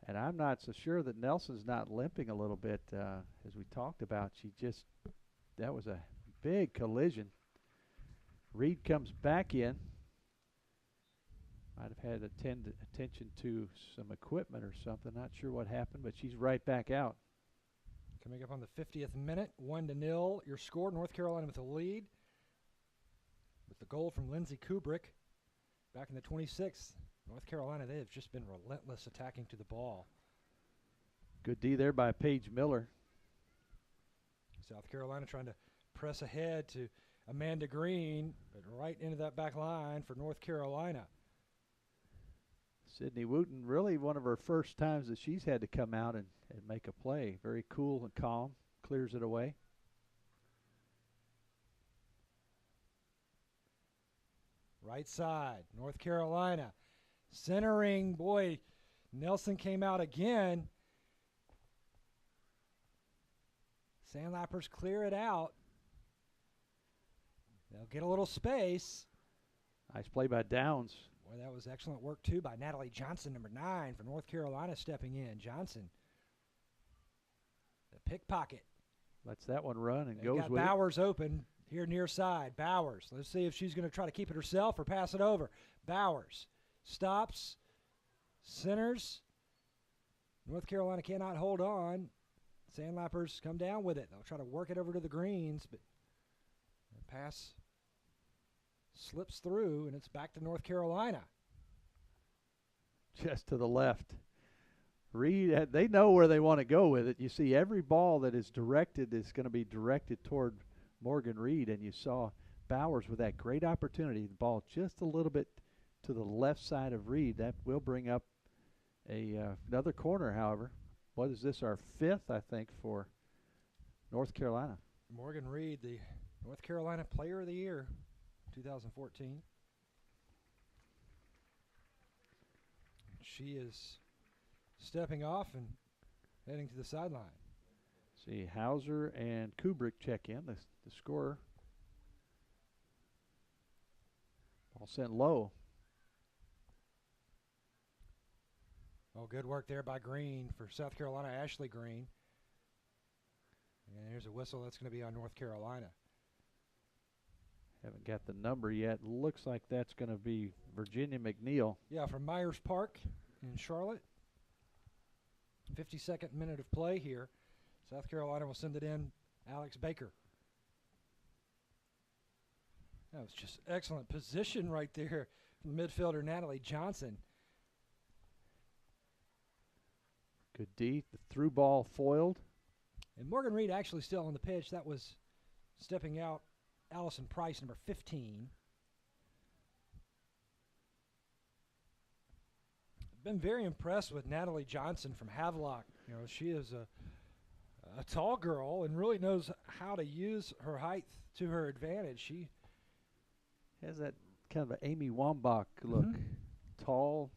And I'm not so sure that Nelson's not limping a little bit, as we talked about. That was a big collision. Reed comes back in. Might have had attention to some equipment or something. Not sure what happened, but she's right back out. Coming up on the 50th minute, 1-0. Your score, North Carolina with the lead. With the goal from Lindsay Kubrick back in the 26th. North Carolina, they have just been relentless attacking to the ball. Good D there by Paige Miller. South Carolina trying to press ahead to Amanda Green, but right into that back line for North Carolina. Sydney Wooten, really one of her first times that she's had to come out and make a play. Very cool and calm, clears it away. Right side, North Carolina. Centering, boy, Nelson came out again. Sandlappers clear it out. They'll get a little space. Nice play by Downs. Boy, that was excellent work, too, by Natalie Johnson, number 9, for North Carolina stepping in. Johnson, the pickpocket. Lets that one run and They goes got with Bowers open here near side. Bowers, let's see if she's going to try to keep it herself or pass it over. Bowers stops, centers. North Carolina cannot hold on. Sandlappers come down with it. They'll try to work it over to the Greens, but the pass slips through, and it's back to North Carolina. just to the left. Reed, they know where they want to go with it. You see every ball that is directed is going to be directed toward Morgan Reed, and you saw Bowers with that great opportunity. The ball just a little bit to the left side of Reed. That will bring up another corner, however. What is this, our 5th, I think, for North Carolina? Morgan Reed, the North Carolina Player of the Year, 2014. She is stepping off and heading to the sideline. See, Hauser and Kubrick check in, the scorer. Ball sent low. Oh, good work there by Green for South Carolina, Ashley Green. And here's a whistle that's going to be on North Carolina. Haven't got the number yet. Looks like that's going to be Virginia McNeil. Yeah, from Myers Park in Charlotte. 52nd minute of play here. South Carolina will send it in. Alex Baker. That was just excellent position right there from the midfielder Natalie Johnson. Good D. The through ball foiled. And Morgan Reed actually still on the pitch. That was stepping out Allison Price, number 15. I've been very impressed with Natalie Johnson from Havelock. You know, she is a tall girl and really knows how to use her height to her advantage. She has that kind of an Amy Wambach look. Mm-hmm. Tall,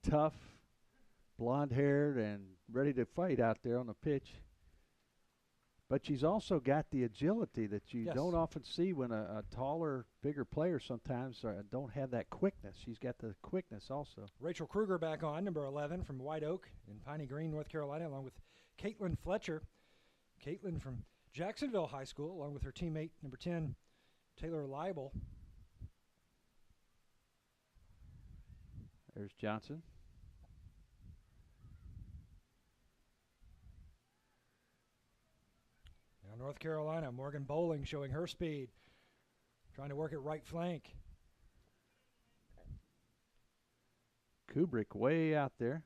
tough, blonde-haired, and ready to fight out there on the pitch. But she's also got the agility that you Yes. don't often see when a taller, bigger player sometimes don't have that quickness. She's got the quickness also. Rachel Kruger back on, number 11 from White Oak in Piney Green, North Carolina, along with Caitlin Fletcher. Caitlin from Jacksonville High School, along with her teammate, number 10, Taylor Leibel. There's Johnson. Now North Carolina, Morgan Bowling showing her speed, trying to work it right flank. Kubrick way out there.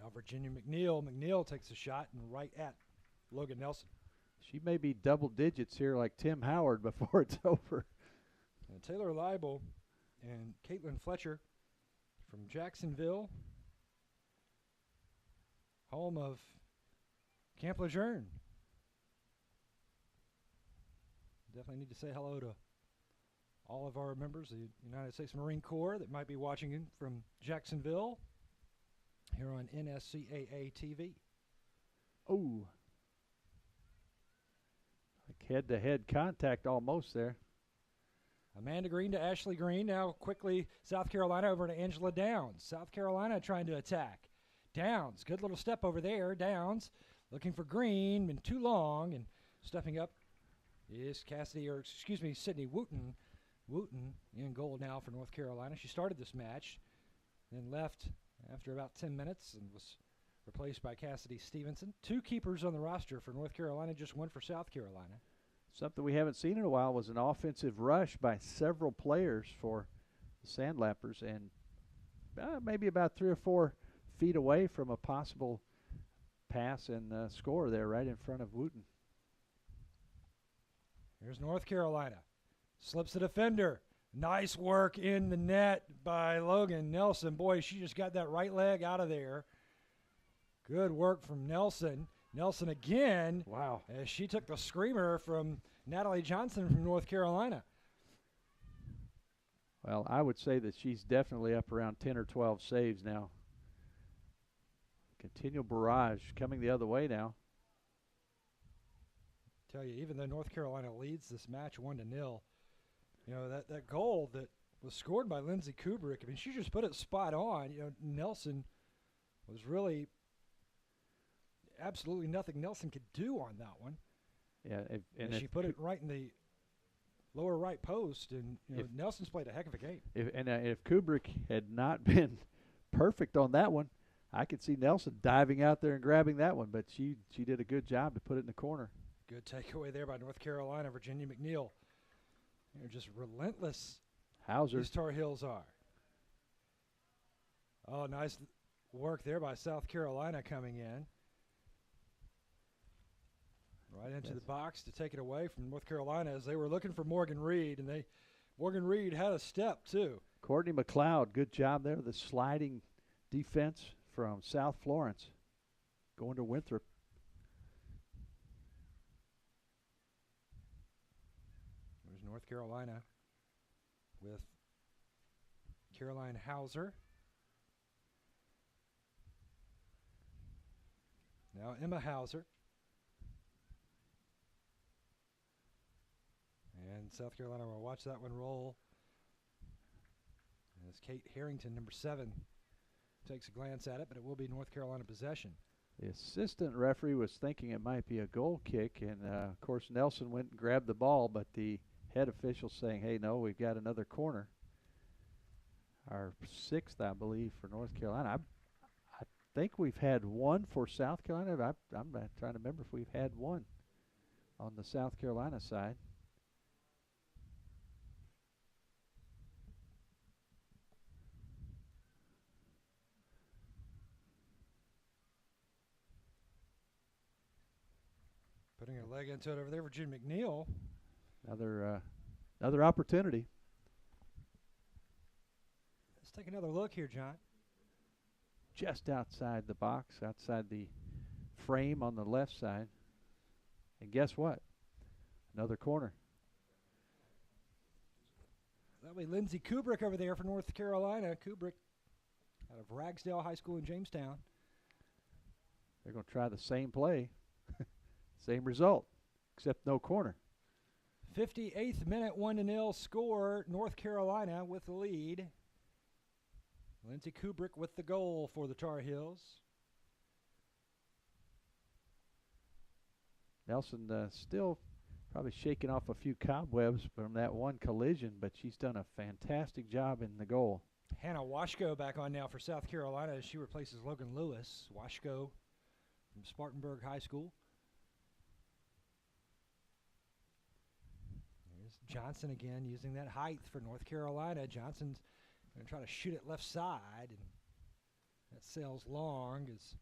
Now Virginia McNeil. McNeil takes a shot and right at Logan Nelson. She may be double digits here like Tim Howard before it's over. And Taylor Leibel and Caitlin Fletcher from Jacksonville, home of Camp Lejeune. Definitely need to say hello to all of our members of the United States Marine Corps that might be watching in from Jacksonville here on NSCAA TV. Oh, like head-to-head contact almost there. Amanda Green to Ashley Green. Now quickly South Carolina over to Angela Downs. South Carolina trying to attack. Downs, good little step over there. Downs looking for Green, been too long, and stepping up is Sydney Wooten. Wooten in goal now for North Carolina. She started this match, then left after about 10 minutes and was replaced by Cassidy Stevenson. 2 keepers on the roster for North Carolina, just 1 for South Carolina. Something we haven't seen in a while was an offensive rush by several players for the Sandlappers, and maybe about 3 or 4 feet away from a possible pass and score there right in front of Wooten. Here's North Carolina. Slips the defender. Nice work in the net by Logan Nelson. Boy, she just got that right leg out of there. Good work from Nelson. Nelson again. Wow. As she took the screamer from Natalie Johnson from North Carolina. Well, I would say that she's definitely up around 10 or 12 saves now. Continual barrage coming the other way now. Tell you, even though North Carolina leads this match 1-0, you know, that goal that was scored by Lindsay Kubrick, I mean, she just put it spot on. You know, Nelson was really absolutely nothing Nelson could do on that one. Yeah, and she put it right in the lower right post, and you know, Nelson's played a heck of a game. If Kubrick had not been perfect on that one, I could see Nelson diving out there and grabbing that one, but she did a good job to put it in the corner. Good takeaway there by North Carolina. Virginia McNeil. They're just relentless. Hauser. These Tar Heels are. Oh, nice work there by South Carolina coming in. Right into the box to take it away from North Carolina as they were looking for Morgan Reed, and Morgan Reed had a step too. Courtney McLeod, good job there. The sliding defense from South Florence going to Winthrop. There's North Carolina with Caroline Hauser. Now Emma Hauser. And South Carolina will watch that one roll as Kate Harrington, number 7, takes a glance at it, but it will be North Carolina possession. The assistant referee was thinking it might be a goal kick, and of course Nelson went and grabbed the ball, but the head official saying, hey, no, we've got another corner. Our 6th, I believe, for North Carolina. I think we've had one for South Carolina. I'm trying to remember if we've had one on the South Carolina side. Putting her leg into it over there, Virginia McNeil. Another opportunity. Let's take another look here, John. Just outside the box, outside the frame on the left side. And guess what? Another corner. That'll be Lindsay Kubrick over there for North Carolina. Kubrick out of Ragsdale High School in Jamestown. They're going to try the same play. Same result, except no corner. 58th minute, 1-0 score. North Carolina with the lead. Lindsay Kubrick with the goal for the Tar Heels. Nelson still probably shaking off a few cobwebs from that one collision, but she's done a fantastic job in the goal. Hannah Washko back on now for South Carolina as she replaces Logan Lewis. Washko from Spartanburg High School. There's Johnson again using that height for North Carolina. Johnson's going to try to shoot it left side. And That sails long as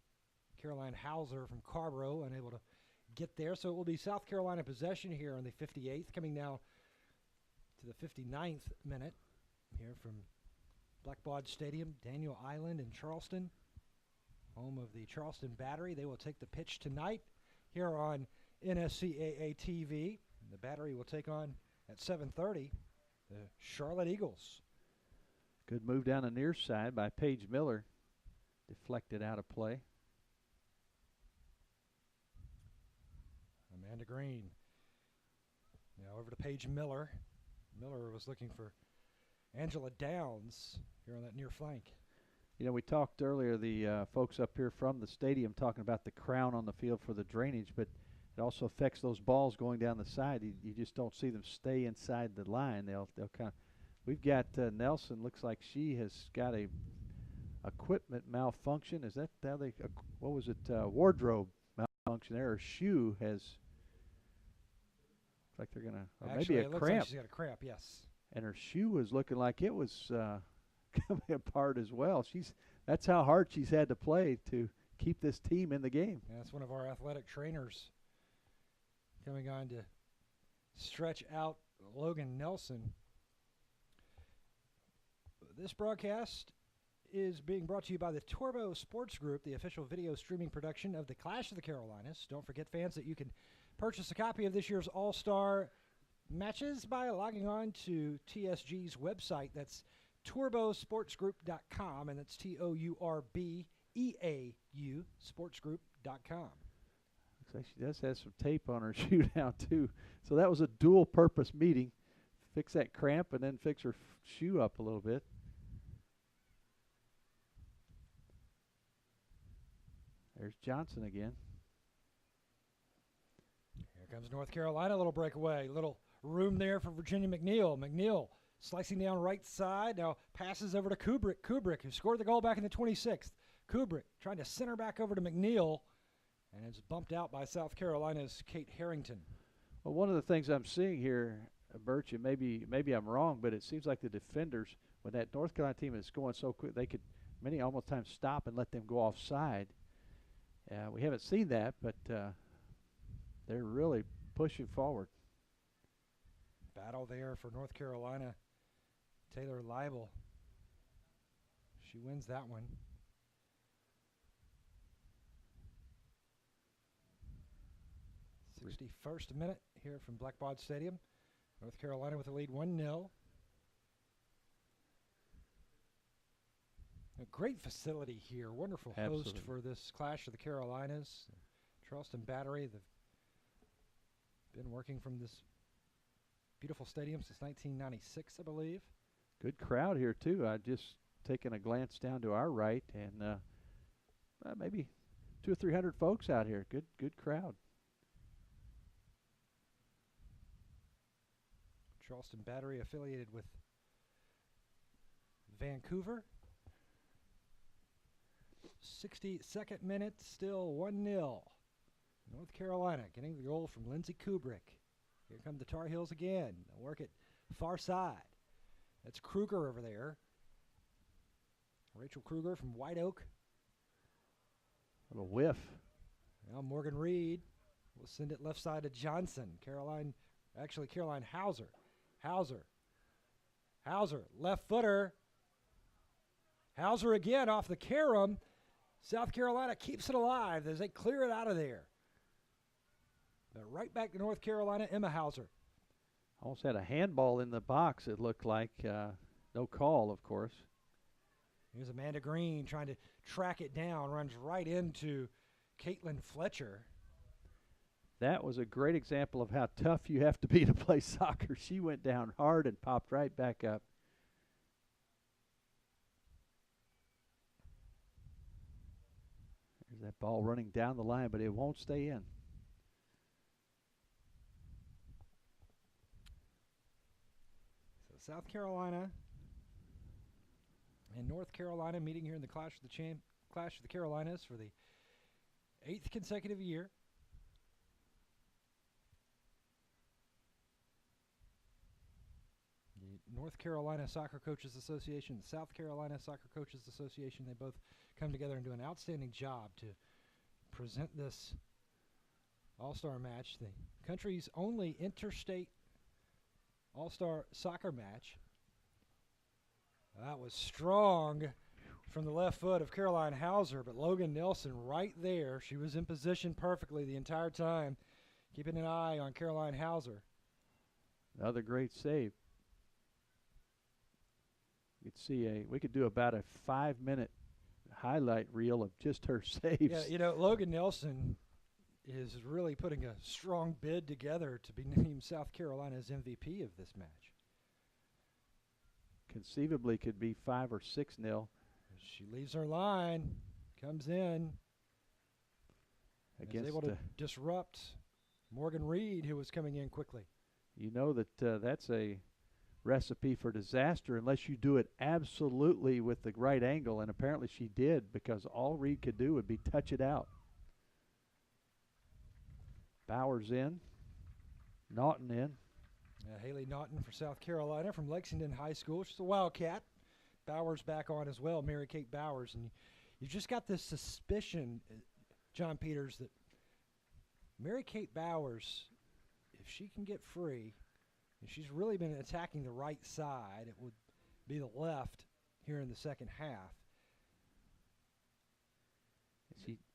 Caroline Hauser from Carborough unable to get there. So it will be South Carolina possession here on the 58th, coming now to the 59th minute here from Blackbaud Stadium, Daniel Island in Charleston, home of the Charleston Battery. They will take the pitch tonight here on NSCAA TV. And the Battery will take on at 7:30 the Charlotte Eagles. Good move down the near side by Paige Miller. Deflected out of play. Amanda Green. Now over to Paige Miller. Miller was looking for Angela Downs here on that near flank. You know, we talked earlier, the folks up here from the stadium talking about the crown on the field for the drainage, but it also affects those balls going down the side. You just don't see them stay inside the line. They'll kind of. We've got Nelson. Looks like she has got a equipment malfunction. Is that how they? What was it? Wardrobe malfunction there. Her shoe has. Looks like they're gonna. Or Actually, maybe it a looks cramp. like she's got a cramp. Yes. And her shoe was looking like it was coming apart as well. That's how hard she's had to play to keep this team in the game. Yeah, that's one of our athletic trainers coming on to stretch out Logan Nelson. This broadcast is being brought to you by the Turbo Sports Group, the official video streaming production of the Clash of the Carolinas. Don't forget, fans, that you can purchase a copy of this year's All-Star matches by logging on to TSG's website. That's turbosportsgroup.com, and that's TOURBEAU sportsgroup.com. Looks like she does have some tape on her shoe now, too. So that was a dual-purpose meeting. Fix that cramp and then fix her shoe up a little bit. There's Johnson again. Here comes North Carolina, a little breakaway. Little room there for Virginia McNeil. McNeil slicing down right side. Now passes over to Kubrick. Kubrick, who scored the goal back in the 26th. Kubrick trying to center back over to McNeil. And it's bumped out by South Carolina's Kate Harrington. Well, one of the things I'm seeing here, Birch, and maybe I'm wrong, but it seems like the defenders, when that North Carolina team is going so quick, they could many almost times stop and let them go offside. We haven't seen that, but they're really pushing forward. Battle there for North Carolina. Taylor Leibel. She wins that one. Re- 61st minute here from Blackbaud Stadium. North Carolina with the lead 1-0. A great facility here. Wonderful host Absolutely. for this Clash of the Carolinas. Charleston Battery. They've been working from this beautiful stadium since 1996, I believe. Good crowd here, too. I just taken a glance down to our right, and maybe 200 or 300 folks out here. Good crowd. Charleston Battery affiliated with Vancouver. 62nd minute, still 1-0. North Carolina getting the goal from Lindsay Kubrick. Here come the Tar Heels again. They'll work it far side. That's Kruger over there. Rachel Kruger from White Oak. Little whiff. Now Morgan Reed will send it left side to Johnson. Caroline Hauser. Hauser, left footer. Hauser again off the carom. South Carolina keeps it alive as they clear it out of there. But right back to North Carolina, Emma Hauser. Almost had a handball in the box, it looked like. No call, of course. Here's Amanda Green trying to track it down, runs right into Caitlin Fletcher. That was a great example of how tough you have to be to play soccer. She went down hard and popped right back up. There's that ball running down the line, but it won't stay in. So South Carolina and North Carolina meeting here in the Clash of the Carolinas for the 8th consecutive year. North Carolina Soccer Coaches Association, the South Carolina Soccer Coaches Association. They both come together and do an outstanding job to present this all-star match, the country's only interstate all-star soccer match. That was strong from the left foot of Caroline Hauser, but Logan Nelson right there. She was in position perfectly the entire time, keeping an eye on Caroline Hauser. Another great save. You could see we could do about a 5-minute highlight reel of just her saves. Yeah, you know, Logan Nelson is really putting a strong bid together to be named South Carolina's MVP of this match. Conceivably could be 5 or 6-0. She leaves her line, comes in, is able to disrupt Morgan Reed, who was coming in quickly. You know that that's a recipe for disaster unless you do it absolutely with the right angle, and apparently she did, because all Reed could do would be touch it out. Bowers in, Naughton in. Haley Naughton for South Carolina from Lexington High School. She's a Wildcat. Bowers back on as well, Mary Kate Bowers. And you've just got this suspicion, John Peters, that Mary Kate Bowers, if she can get free, and she's really been attacking the right side, it would be the left here in the second half.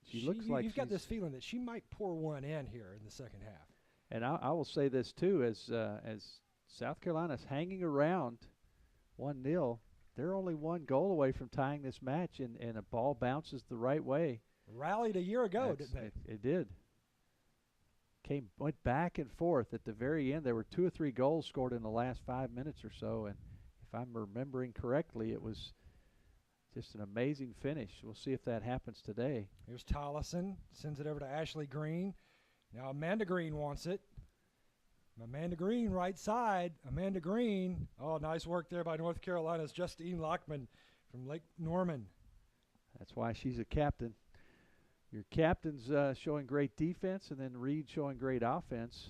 She looks like you've got this feeling that she might pour one in here in the second half. And I will say this too, as South Carolina's hanging around 1-0, they're only one goal away from tying this match, and a ball bounces the right way. Rallied a year ago, didn't they? It did. Went back and forth at the very end. There were 2 or 3 goals scored in the last 5 minutes or so, and if I'm remembering correctly, it was just an amazing finish. We'll see if that happens today. Here's Tollison, sends it over to Ashley Green. Now Amanda Green wants it. Amanda Green, right side. Amanda Green. Oh, nice work there by North Carolina's Justine Lockman from Lake Norman. That's why she's a captain. Your captain's showing great defense, and then Reed showing great offense.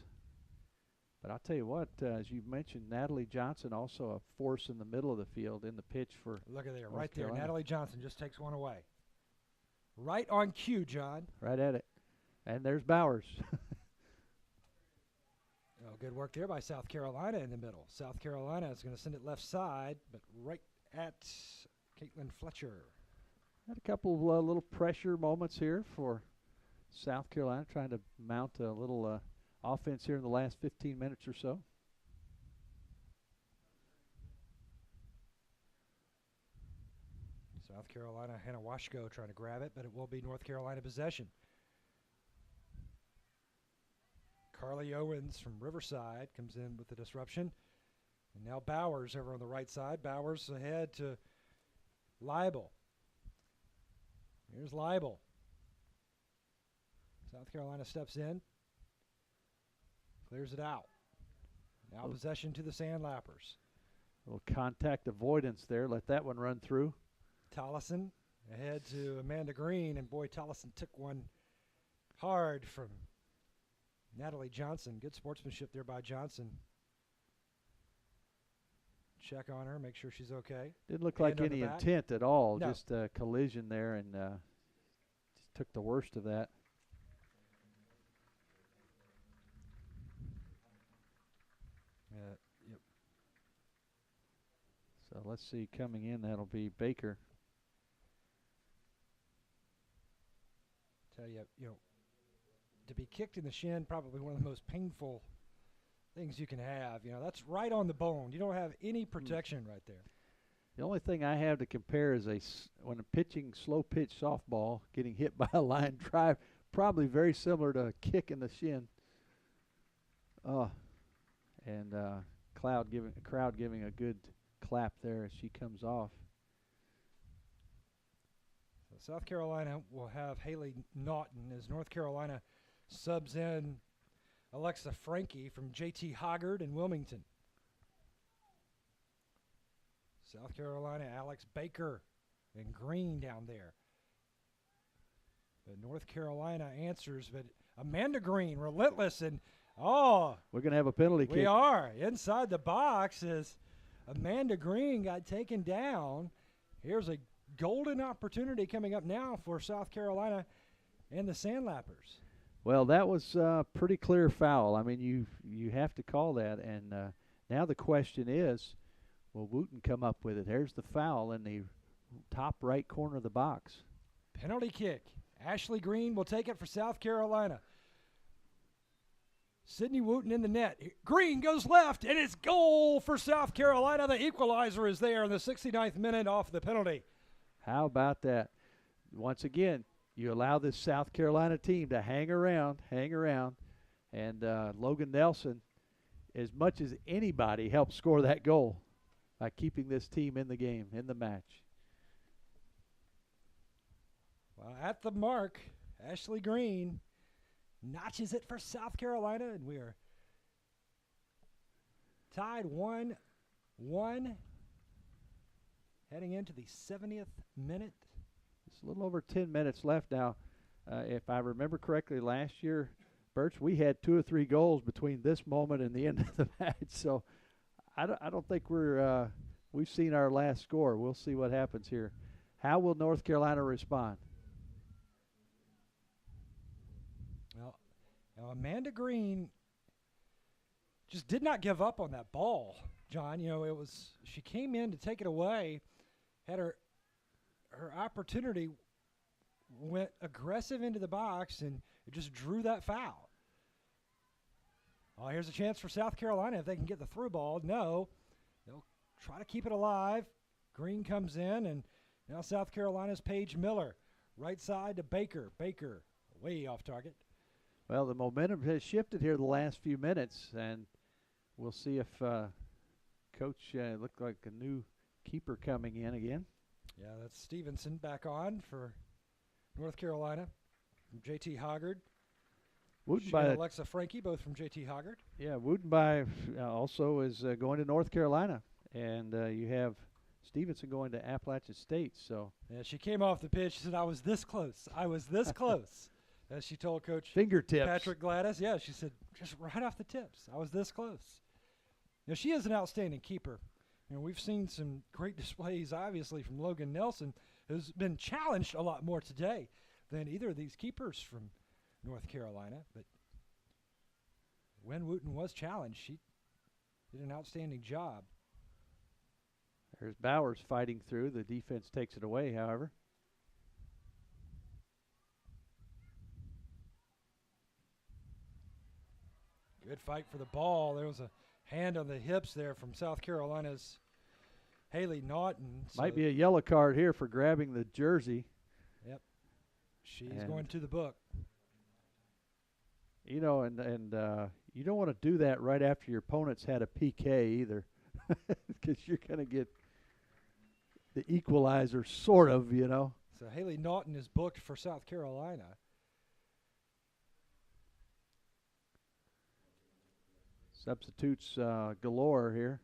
But I'll tell you what, as you mentioned, Natalie Johnson also a force in the middle of the field in the pitch for Look at there, North right there. Carolina. Natalie Johnson just takes one away. Right on cue, John. Right at it. And there's Bowers. Oh, good work there by South Carolina in the middle. South Carolina is going to send it left side, but right at Caitlin Fletcher. Had a couple of little pressure moments here for South Carolina, trying to mount a little offense here in the last 15 minutes or so. South Carolina, Hannah Washko trying to grab it, but it will be North Carolina possession. Carly Owens from Riverside comes in with the disruption. And now Bowers over on the right side. Bowers ahead to Leibel. Here's Leibel. South Carolina steps in. Clears it out. Now possession to the Sandlappers. A little contact avoidance there. Let that one run through. Tollison ahead to Amanda Green. And boy, Tollison took one hard from Natalie Johnson. Good sportsmanship there by Johnson. Check on her, make sure she's okay. Didn't look like any intent at all. No. Just a collision there, and just took the worst of that. Yep. So let's see, coming in, that'll be Baker. Tell you, to be kicked in the shin, probably one of the most painful things you can have. That's right on the bone. You don't have any protection right there. The only thing I have to compare is when I'm pitching slow pitch softball, getting hit by a line drive, probably very similar to a kick in the shin. And crowd giving a good clap there as she comes off. So South Carolina will have Haley Naughton as North Carolina subs in Alexa Frankie from J.T. Hoggard in Wilmington. South Carolina, Alex Baker and Green down there. But North Carolina answers, but Amanda Green, relentless, and we're going to have a penalty kick. We are. Inside the box is Amanda Green got taken down. Here's a golden opportunity coming up now for South Carolina and the Sandlappers. Well, that was a pretty clear foul. I mean, you have to call that. And now the question is, will Wooten come up with it? There's the foul in the top right corner of the box. Penalty kick. Ashley Green will take it for South Carolina. Sydney Wooten in the net. Green goes left, and it's goal for South Carolina. The equalizer is there in the 69th minute off the penalty. How about that? Once again, you allow this South Carolina team to hang around, and Logan Nelson, as much as anybody, helped score that goal by keeping this team in the game, in the match. Well, at the mark, Ashley Green notches it for South Carolina, and we are tied 1-1 heading into the 70th minute. It's a little over 10 minutes left now. If I remember correctly, last year, Birch, we had 2 or 3 goals between this moment and the end of the match. So I don't think we've seen our last score. We'll see what happens here. How will North Carolina respond? Well, now Amanda Green just did not give up on that ball, John. You know, she came in to take it away, had her opportunity, went aggressive into the box, and it just drew that foul. Oh, here's a chance for South Carolina if they can get the through ball. No, they'll try to keep it alive. Green comes in, and now South Carolina's Paige Miller. Right side to Baker. Baker way off target. Well, the momentum has shifted here the last few minutes, and we'll see if Coach looked like a new keeper coming in again. Yeah, that's Stevenson back on for North Carolina from J.T. Hoggard. She and Alexa Frankie, both from J.T. Hoggard. Yeah, Wootenby also is going to North Carolina, and you have Stevenson going to Appalachian State. So yeah, she came off the pitch. She said, "I was this close. I was this close." As she told Coach fingertips Patrick Gladys. Yeah, she said, just right off the tips. I was this close. Now, she is an outstanding keeper. You know, we've seen some great displays, obviously, from Logan Nelson, who's been challenged a lot more today than either of these keepers from North Carolina. But when Wooten was challenged, she did an outstanding job. There's Bowers fighting through. The defense takes it away, however. Good fight for the ball. There was a hand on the hips there from South Carolina's Haley Naughton. Might be a yellow card here for grabbing the jersey. Yep. She's going to the book. You know, and you don't want to do that right after your opponent's had a PK either, because you're going to get the equalizer, sort of, you know. So Haley Naughton is booked for South Carolina. Substitutes galore here.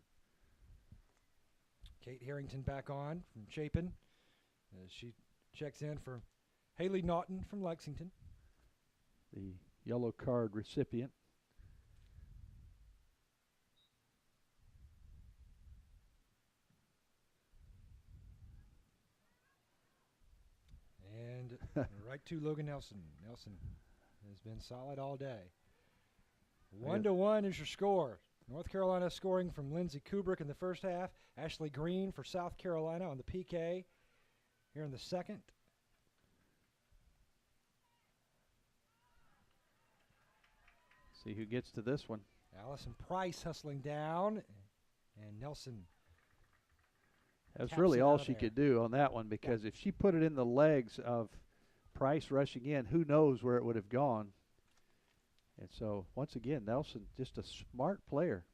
Kate Harrington back on from Chapin as she checks in for Haley Naughton from Lexington. The yellow card recipient. And right to Logan Nelson. Nelson has been solid all day. 1-1 is your score. North Carolina scoring from Lindsey Kubrick in the first half. Ashley Green for South Carolina on the PK here in the second. See who gets to this one. Allison Price hustling down, and Nelson. That's really all she could do on that one, because if she put it in the legs of Price rushing in, who knows where it would have gone. And so, once again, Nelson, just a smart player.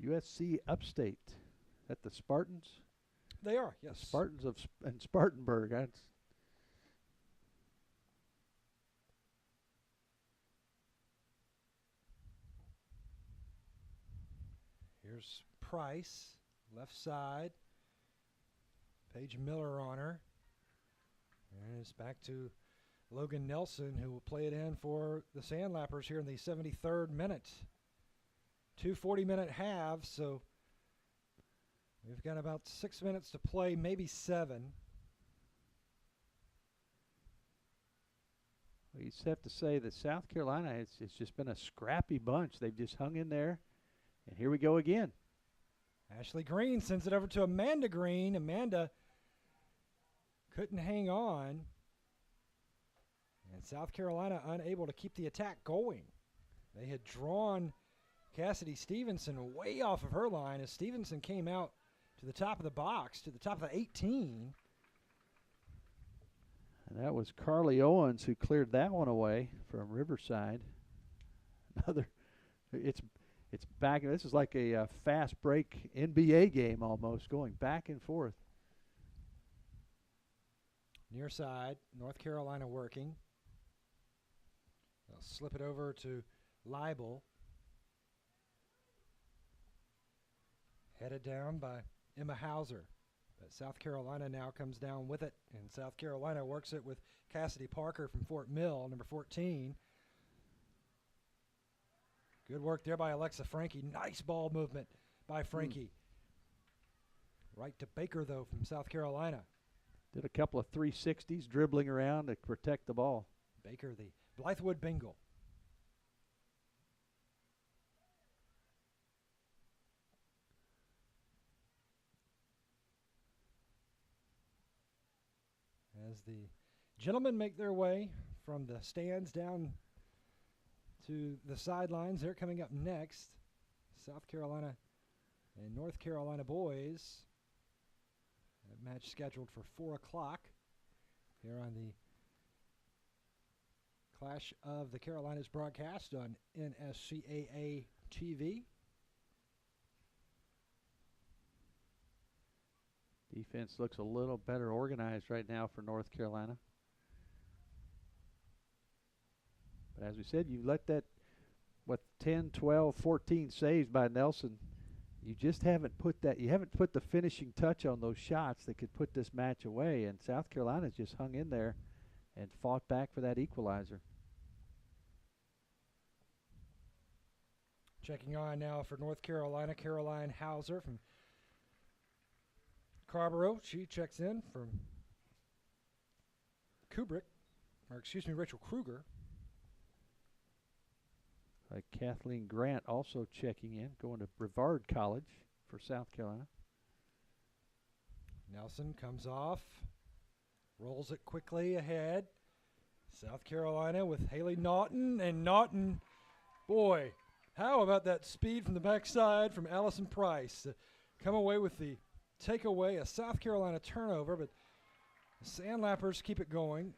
USC Upstate. At the Spartans? They are, yes. Spartans in Spartanburg. Here's Price, left side. Paige Miller on her. And it's back to Logan Nelson, who will play it in for the Sandlappers here in the 73rd minute. 2 40-minute halves, so we've got about 6 minutes to play, maybe 7. Well, you just have to say that South Carolina, it's just been a scrappy bunch. They've just hung in there, and here we go again. Ashley Green sends it over to Amanda Green. Amanda couldn't hang on, and South Carolina unable to keep the attack going. They had drawn Cassidy Stevenson way off of her line as Stevenson came out to the top of the box, to the top of the 18. And that was Carly Owens who cleared that one away from Riverside. It's back. This is like a fast break NBA game almost, going back and forth. Near side, North Carolina working. They'll slip it over to Leibel. Headed down by Emma Hauser. But South Carolina now comes down with it, and South Carolina works it with Cassidy Parker from Fort Mill, number 14. Good work there by Alexa Frankie. Nice ball movement by Frankie. Right to Baker, though, from South Carolina. Did a couple of 360s dribbling around to protect the ball. Baker, the Blythewood Bengal. As the gentlemen make their way from the stands down to the sidelines, they're coming up next. South Carolina and North Carolina boys. That match scheduled for 4 o'clock here on the Clash of the Carolinas broadcast on NSCAA TV. Defense looks a little better organized right now for North Carolina. But as we said, you let that, 10, 12, 14 saves by Nelson, you just haven't put the finishing touch on those shots that could put this match away. And South Carolina's just hung in there and fought back for that equalizer. Checking on now for North Carolina, Caroline Hauser from Scarborough. She checks in from Rachel Kruger. Kathleen Grant also checking in, going to Brevard College for South Carolina. Nelson comes off, rolls it quickly ahead. South Carolina with Haley Naughton, and Naughton, boy, how about that speed from the backside from Allison Price to come away with the takeaway, a South Carolina turnover, but the Sandlappers keep it going.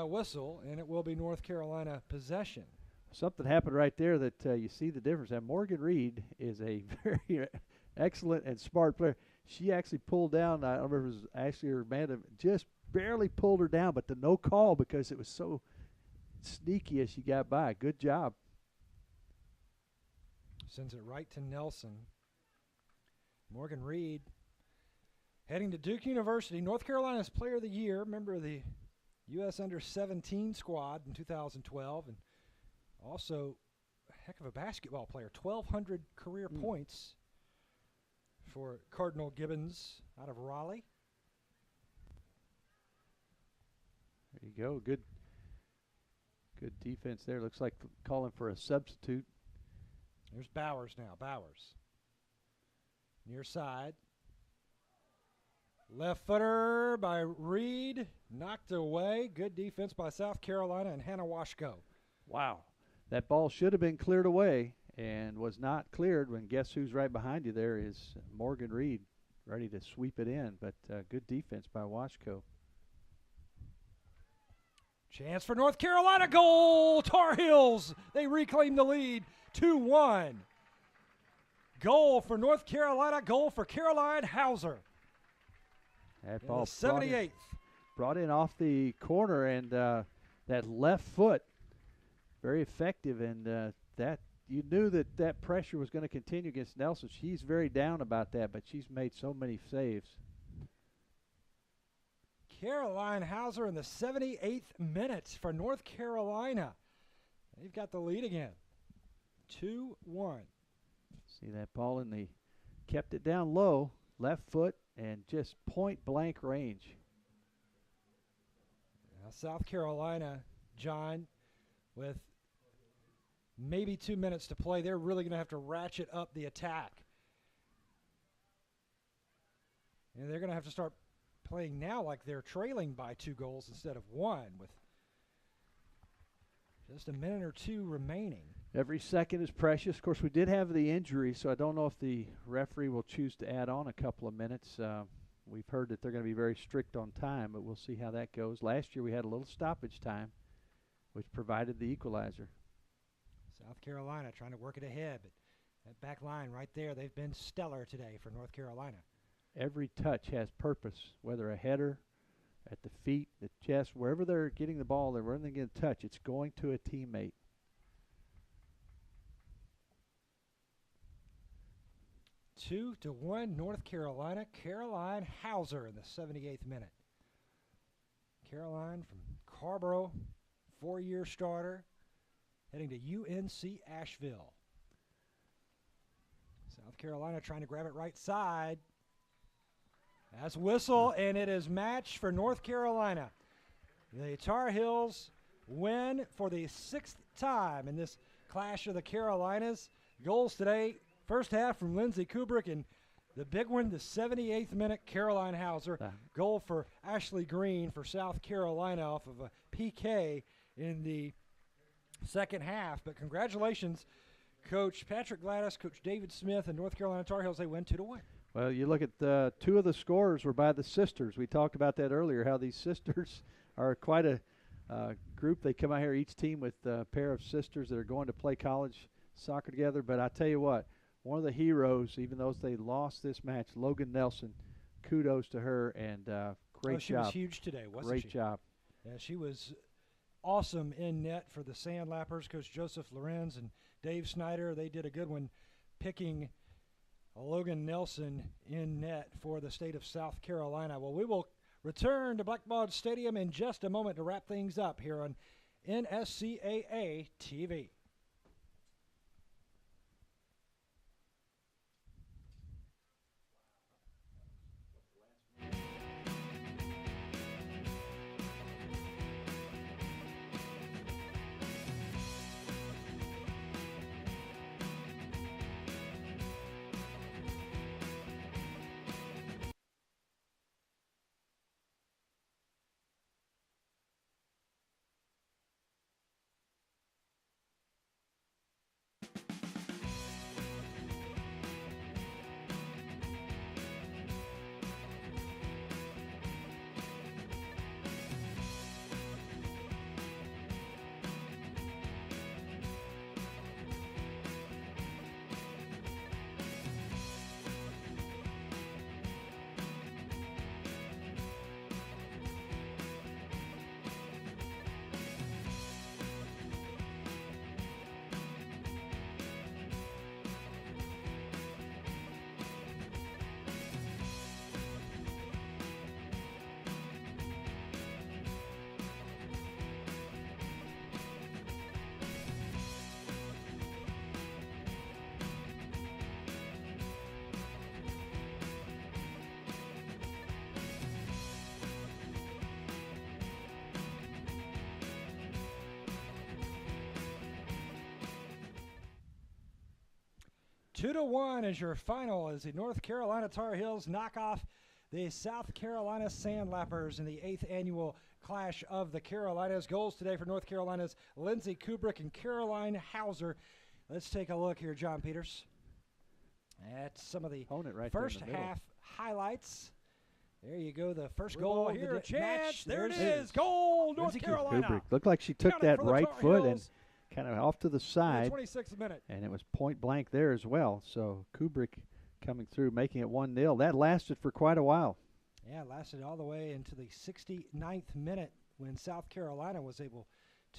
Whistle, and it will be North Carolina possession. Something happened right there that you see the difference. And Morgan Reed is a very excellent and smart player. She actually pulled down, I don't remember if it was Ashley or Amanda, just barely pulled her down, but the no call because it was so sneaky as she got by. Good job. Sends it right to Nelson. Morgan Reed heading to Duke University, North Carolina's Player of the Year, member of the U.S. Under-17 squad in 2012, and also a heck of a basketball player. 1,200 career points for Cardinal Gibbons out of Raleigh. There you go. Good defense there. Looks like calling for a substitute. There's Bowers now. Bowers. Near side. Left footer by Reed. Knocked away. Good defense by South Carolina and Hannah Washko. Wow. That ball should have been cleared away and was not cleared when guess who's right behind you there is Morgan Reed, ready to sweep it in. But good defense by Washko. Chance for North Carolina. Goal! Tar Heels. They reclaim the lead. 2-1. Goal for North Carolina. Goal for Caroline Hauser. That ball 78th. Brought in off the corner, and that left foot, very effective. And that you knew that pressure was going to continue against Nelson. She's very down about that, but she's made so many saves. Caroline Hauser in the 78th minute for North Carolina. They've got the lead again. 2-1. See that ball in the, kept it down low, left foot, and just point blank range. Now South Carolina, John, with maybe 2 minutes to play, they're really going to have to ratchet up the attack. And they're going to have to start playing now like they're trailing by 2 goals instead of 1 with just a minute or 2 remaining. Every second is precious. Of course, we did have the injury, so I don't know if the referee will choose to add on a couple of minutes. We've heard that they're going to be very strict on time, but we'll see how that goes. Last year we had a little stoppage time, which provided the equalizer. South Carolina trying to work it ahead, but that back line right there, they've been stellar today for North Carolina. Every touch has purpose, whether a header, at the feet, the chest, wherever they're getting the ball, wherever they get a touch, it's going to a teammate. Two to one, North Carolina. Caroline Hauser in the 78th minute. Caroline from Carrboro, 4-year starter, heading to UNC Asheville. South Carolina trying to grab it right side. That's whistle, and it is match for North Carolina. The Tar Heels win for the 6th time in this clash of the Carolinas. Goals today, first half from Lindsey Kubrick, and the big one, the 78th minute, Caroline Hauser. Goal for Ashley Green for South Carolina off of a PK in the second half. But congratulations, Coach Patrick Gladys, Coach David Smith, and North Carolina Tar Heels. They win 2-1. Well, you look at 2 of the scorers were by the sisters. We talked about that earlier, how these sisters are quite a group. They come out here, each team with a pair of sisters that are going to play college soccer together. But I tell you what, one of the heroes, even though they lost this match, Logan Nelson, kudos to her, and great job. She was huge today, wasn't she? Great job. Yeah, she was awesome in net for the Sandlappers. Coach Joseph Lorenz and Dave Snyder, they did a good one picking Logan Nelson in net for the state of South Carolina. Well, we will return to Blackbaud Stadium in just a moment to wrap things up here on NSCAA TV. Two to one is your final as the North Carolina Tar Heels knock off the South Carolina Sandlappers in the 8th annual Clash of the Carolinas. Goals today for North Carolina's Lindsey Kubrick and Caroline Hauser. Let's take a look here, John Peters, at some of the first half highlights. There you go, the first goal of the match. There it is. Goal, North Carolina. Kubrick. Looked like she took that right foot and kind of off to the side. 26th minute. And it was point blank there as well. So Kubrick coming through, making it 1-0. That lasted for quite a while. Yeah, it lasted all the way into the 69th minute when South Carolina was able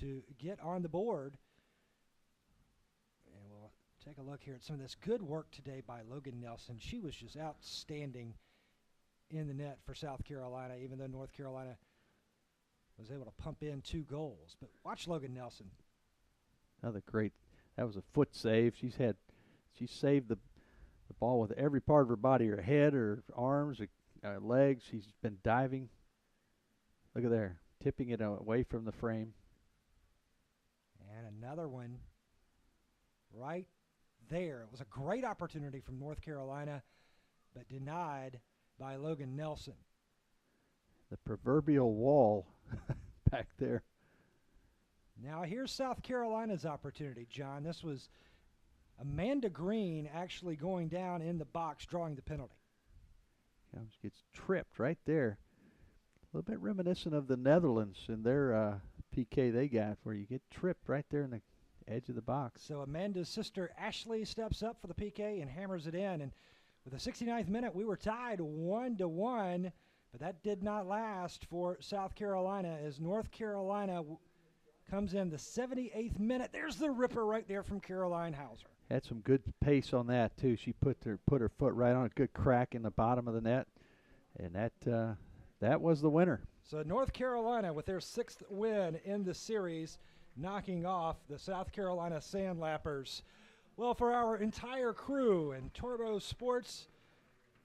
to get on the board. And we'll take a look here at some of this good work today by Logan Nelson. She was just outstanding in the net for South Carolina, even though North Carolina was able to pump in 2 goals. But watch Logan Nelson. Another great, that was a foot save. She saved the ball with every part of her body, her head, her arms, her legs. She's been diving. Look at there, tipping it away from the frame. And another one right there. It was a great opportunity from North Carolina, but denied by Logan Nelson. The proverbial wall back there. Now here's South Carolina's opportunity, John. This was Amanda Green actually going down in the box, drawing the penalty. Gets tripped right there. A little bit reminiscent of the Netherlands in their PK they got, where you get tripped right there in the edge of the box. So Amanda's sister Ashley steps up for the PK and hammers it in. And with the 69th minute, we were tied 1-1, but that did not last for South Carolina as North Carolina comes in the 78th minute. There's the ripper right there from Caroline Hauser. Had some good pace on that too. She put her foot right on a good crack in the bottom of the net, and that was the winner. So North Carolina with their 6th win in the series, knocking off the South Carolina Sandlappers. Well, for our entire crew and Turbo Sports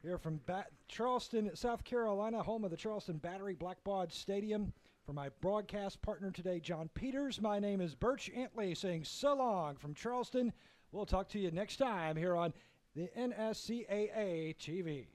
here from Charleston, South Carolina, home of the Charleston Battery Blackbaud Stadium, for my broadcast partner today, John Peters, my name is Birch Antley saying so long from Charleston. We'll talk to you next time here on the NSCAA TV.